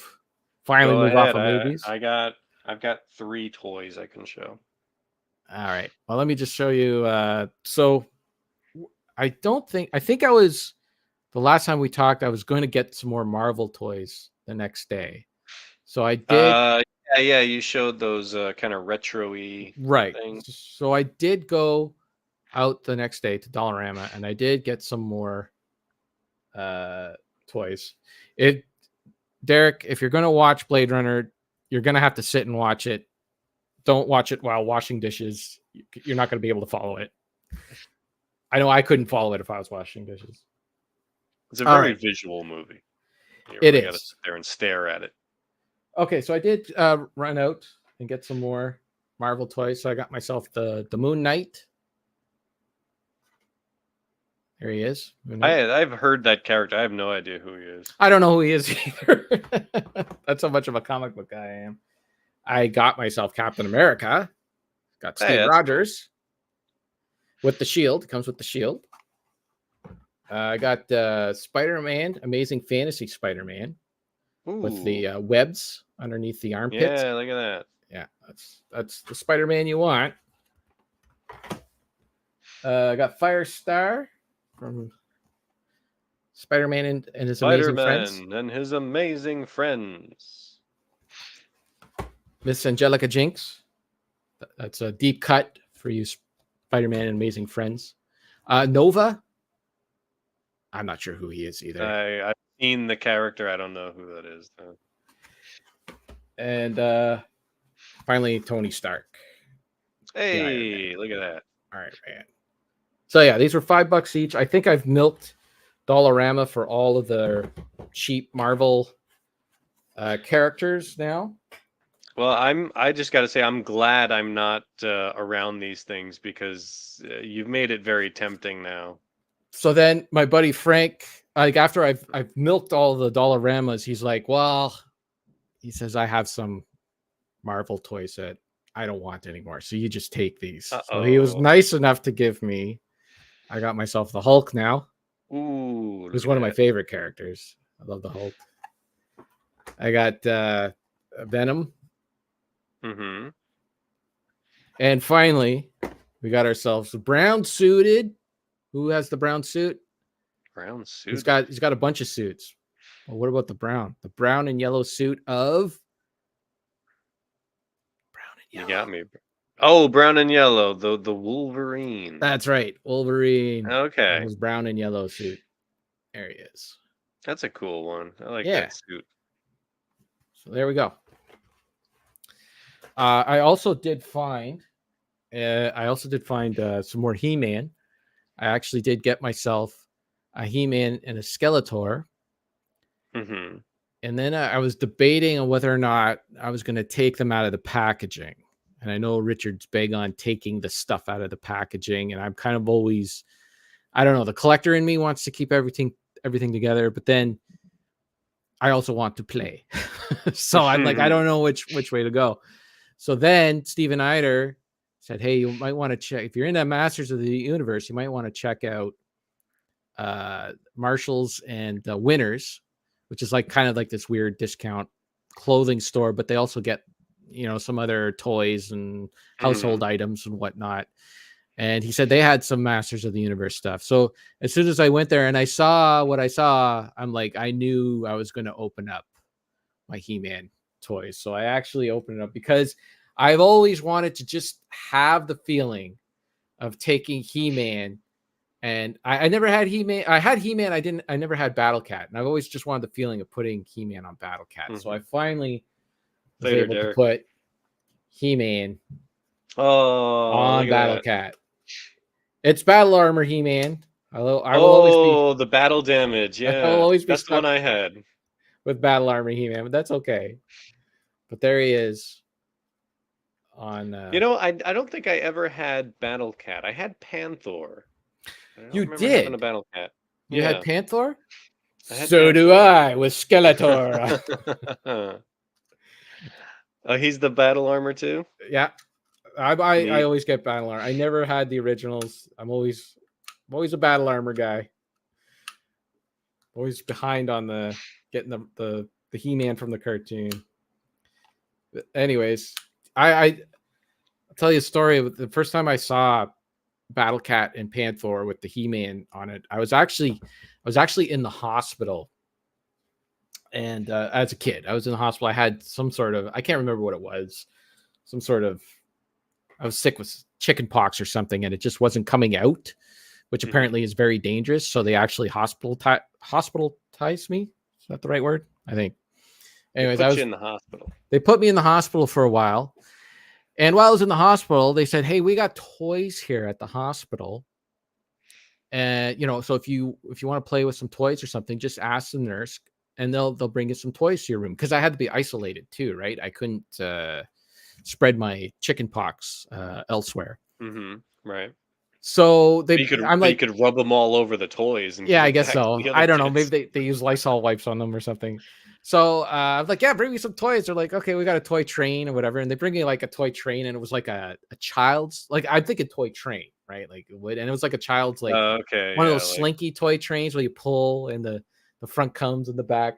finally move off of movies. I've got 3 toys I can show. All right. Well, let me just show you. So I think I was the last time we talked, I was going to get some more Marvel toys the next day. So I did. Yeah, you showed those kind of retro-y things. So I did go out the next day to Dollarama, and I did get some more toys. Derek, if you're going to watch Blade Runner, you're going to have to sit and watch it. Don't watch it while washing dishes. You're not going to be able to follow it. I know I couldn't follow it if I was washing dishes. It's a very visual movie. You really got to sit there and stare at it. Okay, so I did run out and get some more Marvel toys. So I got myself the Moon Knight. There he is. I've heard that character. I have no idea who he is. I don't know who he is either. That's how much of a comic book guy I am. I got myself Captain America. Got Steve Rogers with the shield. Comes with the shield. I got Spider-Man, Amazing Fantasy Spider-Man, with the webs underneath the armpits. Yeah, look at that. Yeah, that's the Spider-Man you want. I got Firestar from Spider-Man and his amazing friends. Spider-Man and his amazing friends. Miss Angelica Jinx. That's a deep cut for you, Spider-Man and amazing friends. Nova. I'm not sure who he is either. I've seen the character. I don't know who that is, though. And finally, Tony Stark. Hey, look at that. All right, man. So yeah, these were $5 each. I think I've milked Dollarama for all of the cheap Marvel characters now. Well, I just got to say, I'm glad I'm not around these things because you've made it very tempting now. So then my buddy Frank, like after I've milked all the Dollaramas, he's like, well, he says, I have some Marvel toys that I don't want anymore. So you just take these. So he was nice enough to give me. I got myself the Hulk now. Ooh. Who's one of my favorite characters. I love the Hulk. I got Venom. Mm-hmm. And finally, we got ourselves the brown suited. Who has the brown suit? Brown suit. He's got a bunch of suits. Well, what about the brown? The brown and yellow suit of Brown and Yellow. You got me. Oh, Brown and Yellow, the Wolverine. That's right, Wolverine. Okay. His brown and yellow suit. There he is. That's a cool one. I like that suit. So there we go. I also did find some more He-Man. I actually did get myself a He-Man and a Skeletor. Mm-hmm. And then I was debating on whether or not I was going to take them out of the packaging. And I know Richard's big on taking the stuff out of the packaging. And I'm kind of always, I don't know, the collector in me wants to keep everything together. But then I also want to play. So I'm like, I don't know which way to go. So then Steven Eider said, hey, you might want to check. If you're into Masters of the Universe, you might want to check out Marshalls and Winners, which is like kind of like this weird discount clothing store, but they also get, some other toys and household items and whatnot. And he said they had some Masters of the Universe stuff. So as soon as I went there and I saw what I saw, I'm like, I knew I was going to open up my He-Man toys. So I actually opened it up because I've always wanted to just have the feeling of taking He-Man. And I never had He-Man. I had He-Man. I never had Battle Cat. And I've always just wanted the feeling of putting He-Man on Battle Cat. Mm-hmm. So I finally was able to put He-Man on Battle Cat. It's Battle Armor He-Man. I will always be, the battle damage. Yeah, I will always be that's the one I had with Battle Armor He-Man, but that's okay. But there he is. On I don't think I ever had Battle Cat. I had Panther. You did having a Battle Cat. You had Panther? So do I with Skeletor. Oh, he's the battle armor too? Yeah. I always get battle armor. I never had the originals. I'm always a battle armor guy. Always behind on the getting the He-Man from the cartoon. But anyways, I'll tell you a story. The first time I saw Battle Cat and Panther with the He-Man on it, I was actually in the hospital. And as a kid, I was in the hospital. I had some sort of, I can't remember what it was, some sort of, I was sick with chicken pox or something, and it just wasn't coming out, which apparently is very dangerous. So they actually hospitalized me. Is that the right word? I think. Anyways, they put you in the hospital. They put me in the hospital for a while. And while I was in the hospital, they said, "Hey, we got toys here at the hospital. And so if you want to play with some toys or something, just ask the nurse, and they'll bring you some toys to your room." Because I had to be isolated too, right? I couldn't spread my chicken pox elsewhere. Right. So you could rub them all over the toys. And yeah, I guess so. I don't know. Maybe they use Lysol wipes on them or something. So I was like, yeah, bring me some toys. They're like, okay, we got a toy train or whatever. And they bring me like a toy train, and it was like a child's, like, I'm thinking toy train, right? Like it would, and it was like a child's, like one of those slinky toy trains where you pull and the front comes in the back.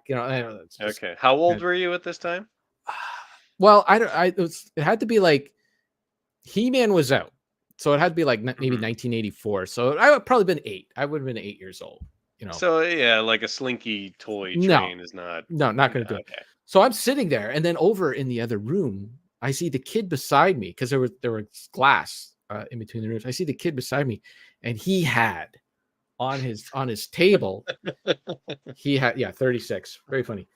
Okay. How old were you at this time? Well, it had to be like He-Man was out. So it had to be like maybe 1984. So I would probably been 8. I would have been 8 years old. So yeah, like a slinky toy train is not. No, not going to do it. So I'm sitting there, and then over in the other room, I see the kid beside me, because there was glass in between the rooms. I see the kid beside me, and he had on his table, he had 36. Very funny.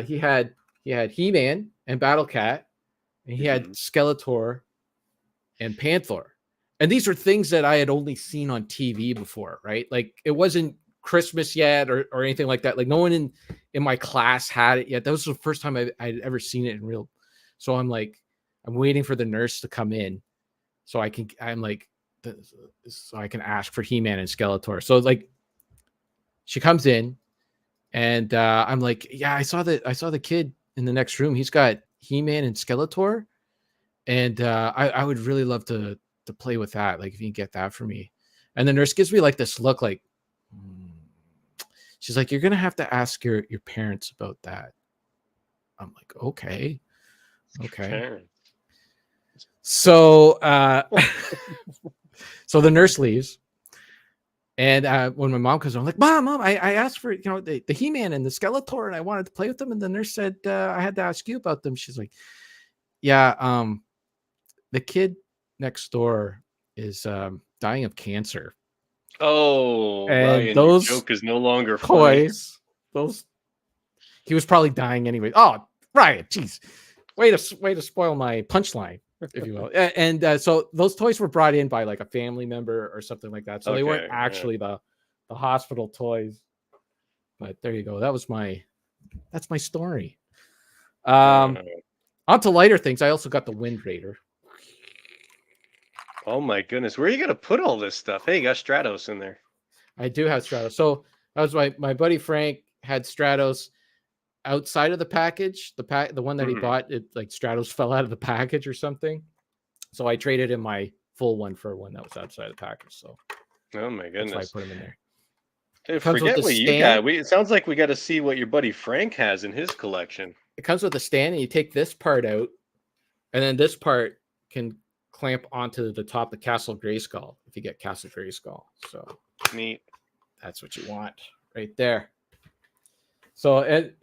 He had He-Man and Battle Cat, and he had Skeletor and Panther. And these were things that I had only seen on TV before, right? Like it wasn't Christmas yet or anything like that. Like no one in my class had it yet. That was the first time I'd ever seen it in real. So I'm waiting for the nurse to come in so I can ask for He-Man and Skeletor. So like she comes in, and I'm like, yeah, I saw the kid in the next room. He's got He-Man and Skeletor. And I would really love to play with that. Like if you can get that for me. And the nurse gives me like this look, like, she's like, you're going to have to ask your parents about that. I'm like, okay. So, so the nurse leaves. And when my mom comes, I'm like, mom, I asked for, the He-Man and the Skeletor, and I wanted to play with them. And the nurse said, I had to ask you about them. She's like, yeah, the kid next door is dying of cancer. Oh, and Ryan, those joke is no longer toys. He was probably dying anyway. Oh, Ryan, jeez, way to spoil my punchline, if you will. And so those toys were brought in by like a family member or something like that. So they weren't actually the hospital toys. But there you go. That's my story. On to lighter things. I also got the Wind Raider. Oh my goodness, where are you gonna put all this stuff? Hey, you got Stratos in there. I do have Stratos. So that was my buddy Frank had Stratos outside of the package. The one that he bought, it like Stratos fell out of the package or something. So I traded in my full one for one that was outside the package. So oh my goodness, that's why I put him in there. Dude, forget what you got. It sounds like we got to see what your buddy Frank has in his collection. It comes with a stand, and you take this part out, and then this part can clamp onto the top of Castle Grayskull if you get Castle Grayskull. So neat. That's what you want right there. So it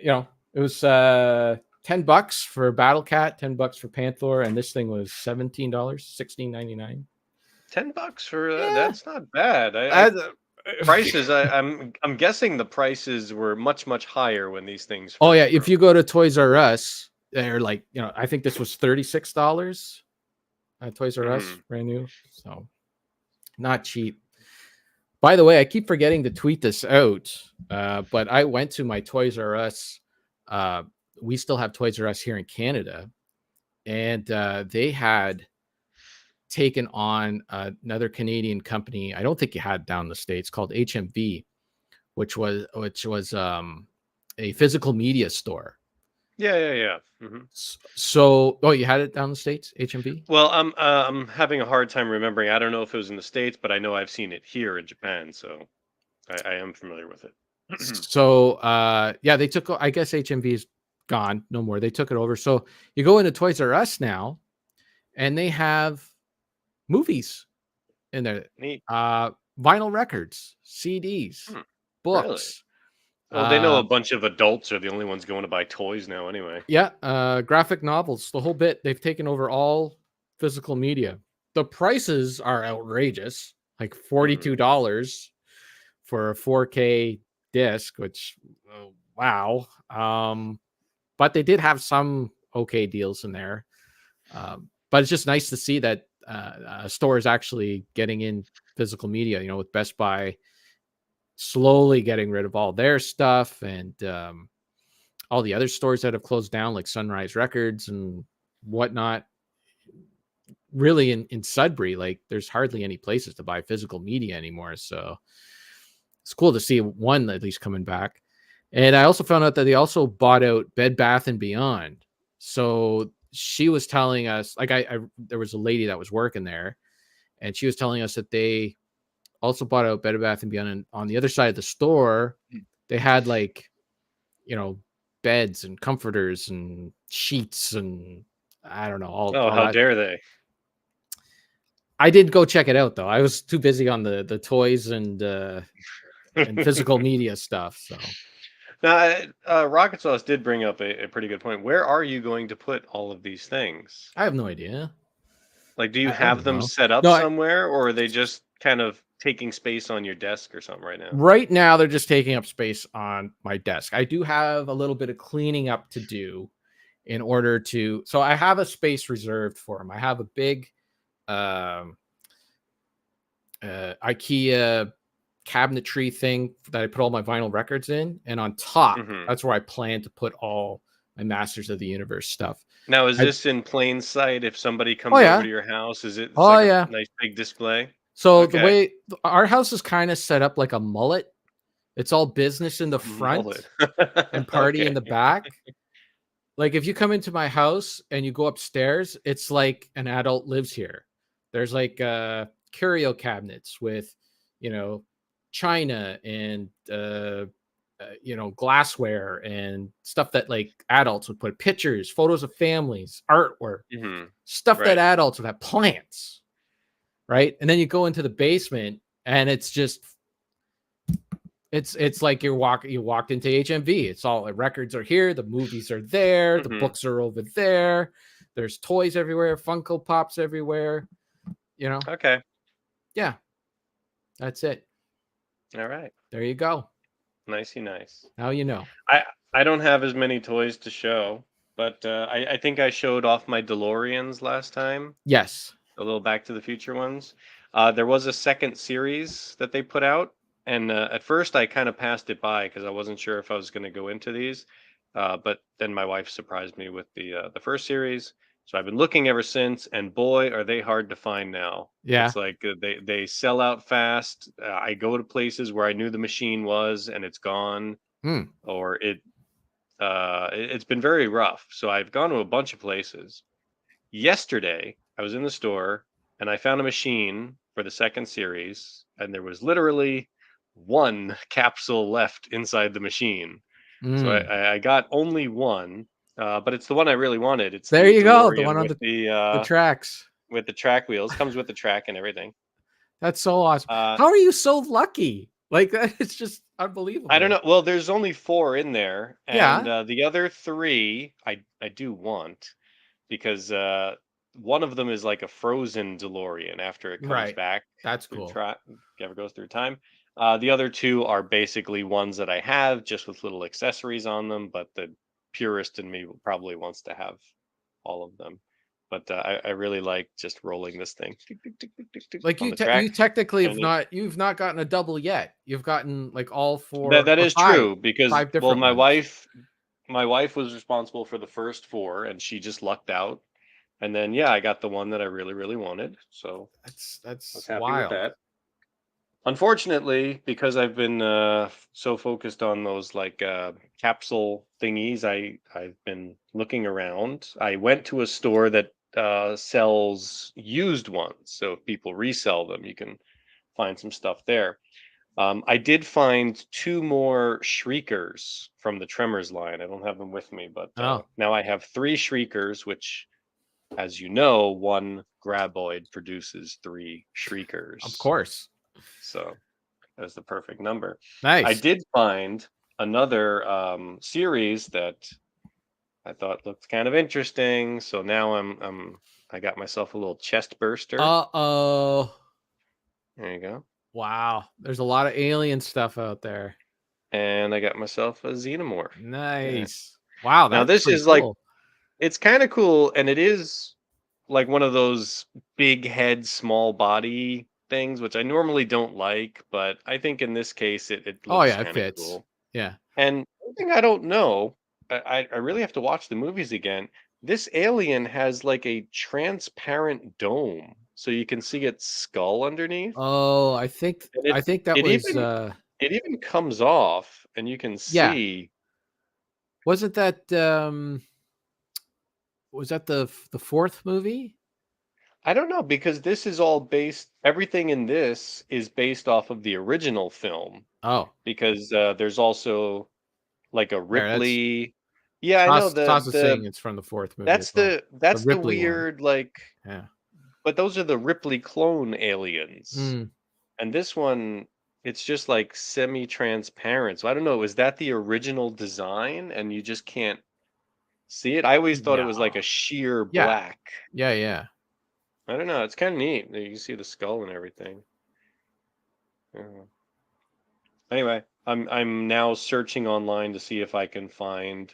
was $10 for Battle Cat, $10 for Panther, and this thing was $17, $16.99. $10 for that's not bad. Prices, I'm guessing the prices were much higher when these things. Oh yeah, if you go to Toys R Us, they're like, I think this was $36 at Toys R Us, brand new. So not cheap. By the way, I keep forgetting to tweet this out, but I went to my Toys R Us. We still have Toys R Us here in Canada, and they had taken on another Canadian company. I don't think you had down in the States, called HMV, which was a physical media store. Yeah. So, oh, you had it down the States, HMV? Well, I'm having a hard time remembering. I don't know if it was in the States, but I know I've seen it here in Japan, so I am familiar with it. So, yeah, they took. I guess HMV is gone, no more. They took it over. So you go into Toys R Us now, and they have movies in there, Neat. vinyl records, CDs, Hmm, really? books. Well, they know a bunch of adults are the only ones going to buy toys now, anyway. Yeah, graphic novels, the whole bit. They've taken over all physical media. The prices are outrageous, like $42 for a 4K disc, which wow. But they did have some okay deals in there. But it's just nice to see that a store is actually getting in physical media. You know, with Best Buy slowly getting rid of all their stuff, and all the other stores that have closed down, like Sunrise Records and whatnot. Really, in Sudbury, like there's hardly any places to buy physical media anymore. So it's cool to see one at least coming back. And I also found out that they also bought out Bed Bath and Beyond. So she was telling us, like, I there was a lady that was working there, and she was telling us that they also bought out Bed Bath and Beyond. And on the other side of the store, they had like, you know, beds and comforters and sheets and I don't know Oh, all how that. dare they? I did go check it out though. I was too busy on the toys and physical media stuff. So Now, Rocket Sauce did bring up a pretty good point. Where are you going to put all of these things? I have no idea. Like, do you I have don't them know. set up No, somewhere, or are they just kind of taking space on your desk or something right now? right now they're just taking up space on my desk. I do have a little bit of cleaning up to do in order to. So I have a space reserved for them. I have a big um, IKEA cabinetry thing that I put all my vinyl records in, and on top, Hmm. that's where I plan to put all my Masters of the Universe stuff. Now, is I, this in plain sight? If somebody oh comes over yeah, to your house, is it? It's oh like a yeah. nice big display. So the Okay, way our house is kind of set up like a mullet, it's all business in the a mullet. front and party in Okay. the back. Like if you come into my house and you go upstairs, it's like an adult lives here. There's like curio cabinets with, you know, china and glassware and stuff that like adults would put pictures, photos of families, artwork, Hmm. stuff that Right. adults would have, plants, right? And then you go into the basement and it's just it's like you walked into HMV. It's all the records are here, the movies are there, the Hmm. books are over there. There's toys everywhere, Funko Pops everywhere. You know, Okay. yeah, that's it. All right. There you go. Nicey nice. Now you know. I I don't have as many toys to show, but I think I showed off my DeLoreans last time. Yes. The little Back to the Future ones. There was a second series that they put out, and at first I kind of passed it by because I wasn't sure if I was going to go into these. But then my wife surprised me with the first series, so I've been looking ever since. And boy, are they hard to find now! Yeah. It's like they sell out fast. I go to places where I knew the machine was, and it's gone, Hmm. or it's been very rough. So I've gone to a bunch of places. Yesterday, I was in the store and I found a machine for the second series, and there was literally one capsule left inside the machine. So Mm. I got only one, but it's the one I really wanted. It's There the you go. The DeLorean one on the uh, tracks. with the track wheels. Comes with the track and everything. That's so awesome. Uh, How are you so lucky? Like that, it's just I don't unbelievable. know. Well, there's only four in there, and Yeah. the other three I do want. Because one of them is like a frozen DeLorean after it comes Right. back That's through cool. ever goes through time. The other two are basically ones that I have just with little accessories on them, but the purist in me probably wants to have all of them. But I really like just rolling this thing tick, tick, tick, tick, tick, tick, Like on you the track. you technically Kind of have neat. you've not gotten a double yet. You've gotten like all That four that or is true because five well, different ones. my wife was responsible for the first four, and she just lucked out. And then yeah, I got the one that I really really wanted. So I was That's happy with wild. that. Unfortunately, because I've been so focused on those like capsule thingies, I've been looking around. I went to a store that sells used ones, so if people resell them, you can find some stuff there. I did find two more Shriekers from the Tremors line. I don't have them with me, but Oh, now I have three Shriekers, which, as you know, one Graboid produces three of Shriekers. course. So that's the perfect number. I Nice. did find another series that I thought looked kind of interesting. So now I got myself a little chest burster. Uh-oh. There you go. Wow. There's a lot of alien stuff out there. And I got myself a xenomorph. Yeah. Nice. Wow, Now that's this pretty is like cool. it's kind of cool, and it is like one of those big head, small body things, which I normally don't like, but I think in this case it Oh looks yeah, it kind of fits. cool. Yeah. And one thing I don't know, I really have to watch the movies again. This alien has like a transparent dome, so you can see its skull underneath, Oh, and I think that it was even it even comes off, and you can yeah. see. Wasn't that was that the fourth movie? I don't know because this is all based. Everything in this is based off of the original film Oh, because there's also like a there. That's Ripley. Yeah, I know Stas is saying the it's from the fourth movie as that's well. The the Ripley one. weird like. Yeah. But those are the Ripley clone aliens. Mm, And this one, it's just like semi-transparent. So I don't know, is that the original design and you just can't see it? I always thought it no. was like a sheer Yeah. black. Yeah, yeah. I don't know. It's kind of neat. You can see the skull and everything. Yeah. Anyway, I'm now searching online to see if I can find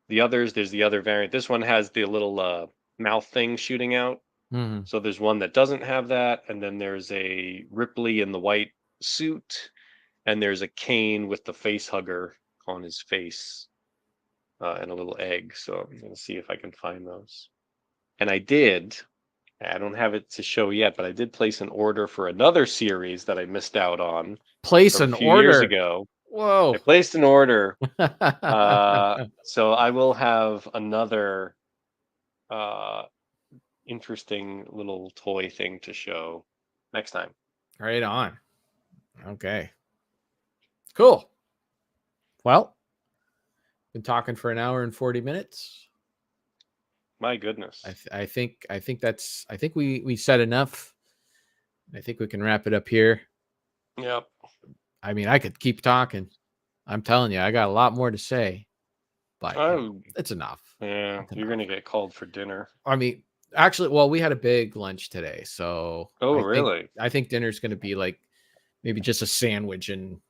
the others. There's the other variant. This one has the little mouth thing shooting out. Mhm. So there's one that doesn't have that, and then there's a Ripley in the white suit, and there's a Kane with the face hugger on his face, and a little egg. So I'm gonna see if I can find those. And I did. I don't have it to show yet, but I did place an order for another series that I missed out on Place from a an few years order. ago. I Whoa. placed an order, so I will have another uh, interesting little toy thing to show next time. Right on. Okay. Cool. Well, been talking for an hour and 40 minutes. My goodness. I think that's I think we said enough. I think we can wrap it up here. Yep. I mean, I could keep talking. I'm telling you, I got a lot more to say, but Oh, it's enough. yeah. It's You're enough. gonna get called for dinner. I mean, actually, well, we had a big lunch today, so Oh, really? I think dinner's going to be like maybe just a sandwich in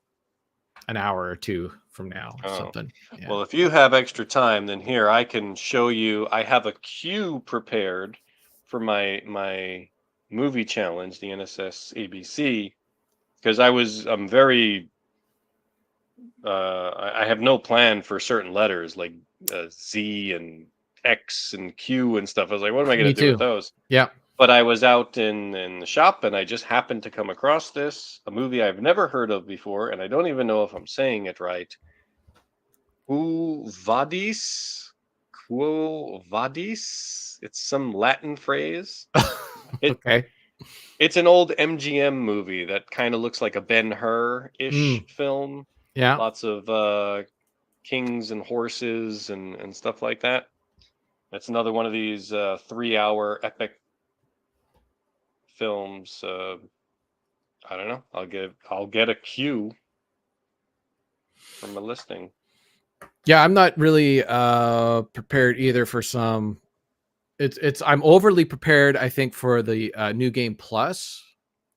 an hour or two from now or Oh. something. Yeah. Well, if you have extra time, then here I can show you. I have a cue prepared for my movie challenge, the NSS ABC, because I'm very I have no plan for certain letters like Z and X and Q and stuff. I was like, what am I going Me to do with too. those? Yeah. But I was out in the shop and I just happened to come across this, a movie I've never heard of before, and I don't even know if I'm saying it right. Quo vadis? Quo vadis? It's some Latin phrase. It Okay. it's an old MGM movie that kind of looks like a Ben-Hur-ish Mm, film. yeah. Lots of kings and horses and stuff like that. It's another one of these 3-hour epic films. I don't know. I'll get a cue from a listing. Yeah, I'm not really prepared either for some it's I'm overly prepared, I think, for the new game plus.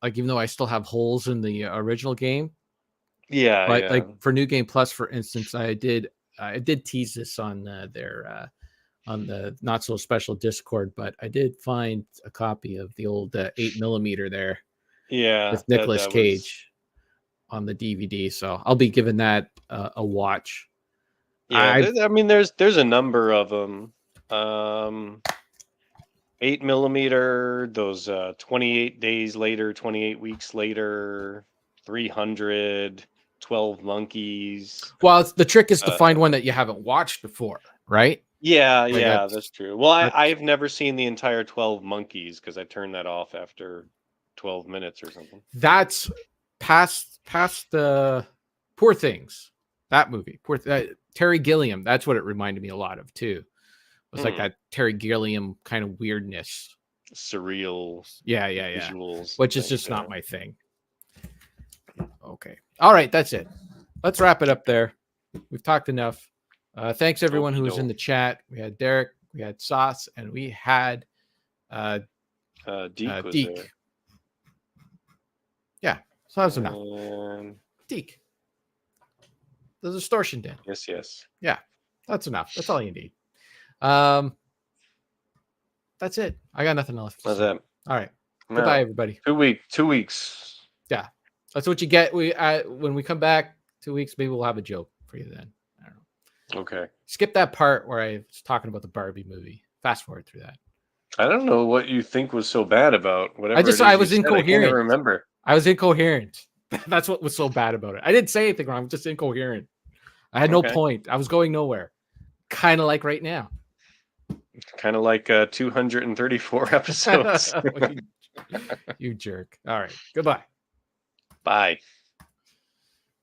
Like even though I still have holes in the original game, Yeah, but yeah. like for new game plus, for instance, I did tease this on their on the not so special Discord, but I did find a copy of the old 8mm there Yeah, with that Nicolas that was Cage on the DVD. So I'll be giving that a watch. yeah, I've I mean there's a number of them. 8mm, those 28 days later, 28 weeks later. 300, 12 Monkeys. Well, the trick is to find one that you haven't watched before, right? Yeah, Like yeah, that's true. Well, that's- I've never seen the entire 12 Monkeys because I turned that off after 12 minutes or something. That's past the Poor Things. That movie, Terry Gilliam. That's what it reminded me a lot of too. It was like that Terry Gilliam kind of weirdness, surreal. Yeah. Visuals, which is just not my thing. Okay, all right, that's it. Let's wrap it up there. We've talked enough. Thanks everyone who was in the chat. We had Derek, we had Sauce, and we had Deke was Deke. there. Yeah, so that was enough. Deke. The distortion den. Yes. Yeah, that's enough. That's all you need. That's it. I got nothing else. That's it. All right. Goodbye, everybody. 2 weeks. Yeah, that's what you get. When we come back 2 weeks, maybe we'll have a joke for you then. I don't know. Okay. Skip that part where I was talking about the Barbie movie. Fast forward through that. I don't know what you think was so bad about whatever. I was incoherent. I can't remember. I was incoherent. That's what was so bad about it. I didn't say anything wrong. I'm just incoherent. I had no point. I was going nowhere. Kind of like right now. Kind of like 234 episodes. You jerk. All right. Goodbye. Bye.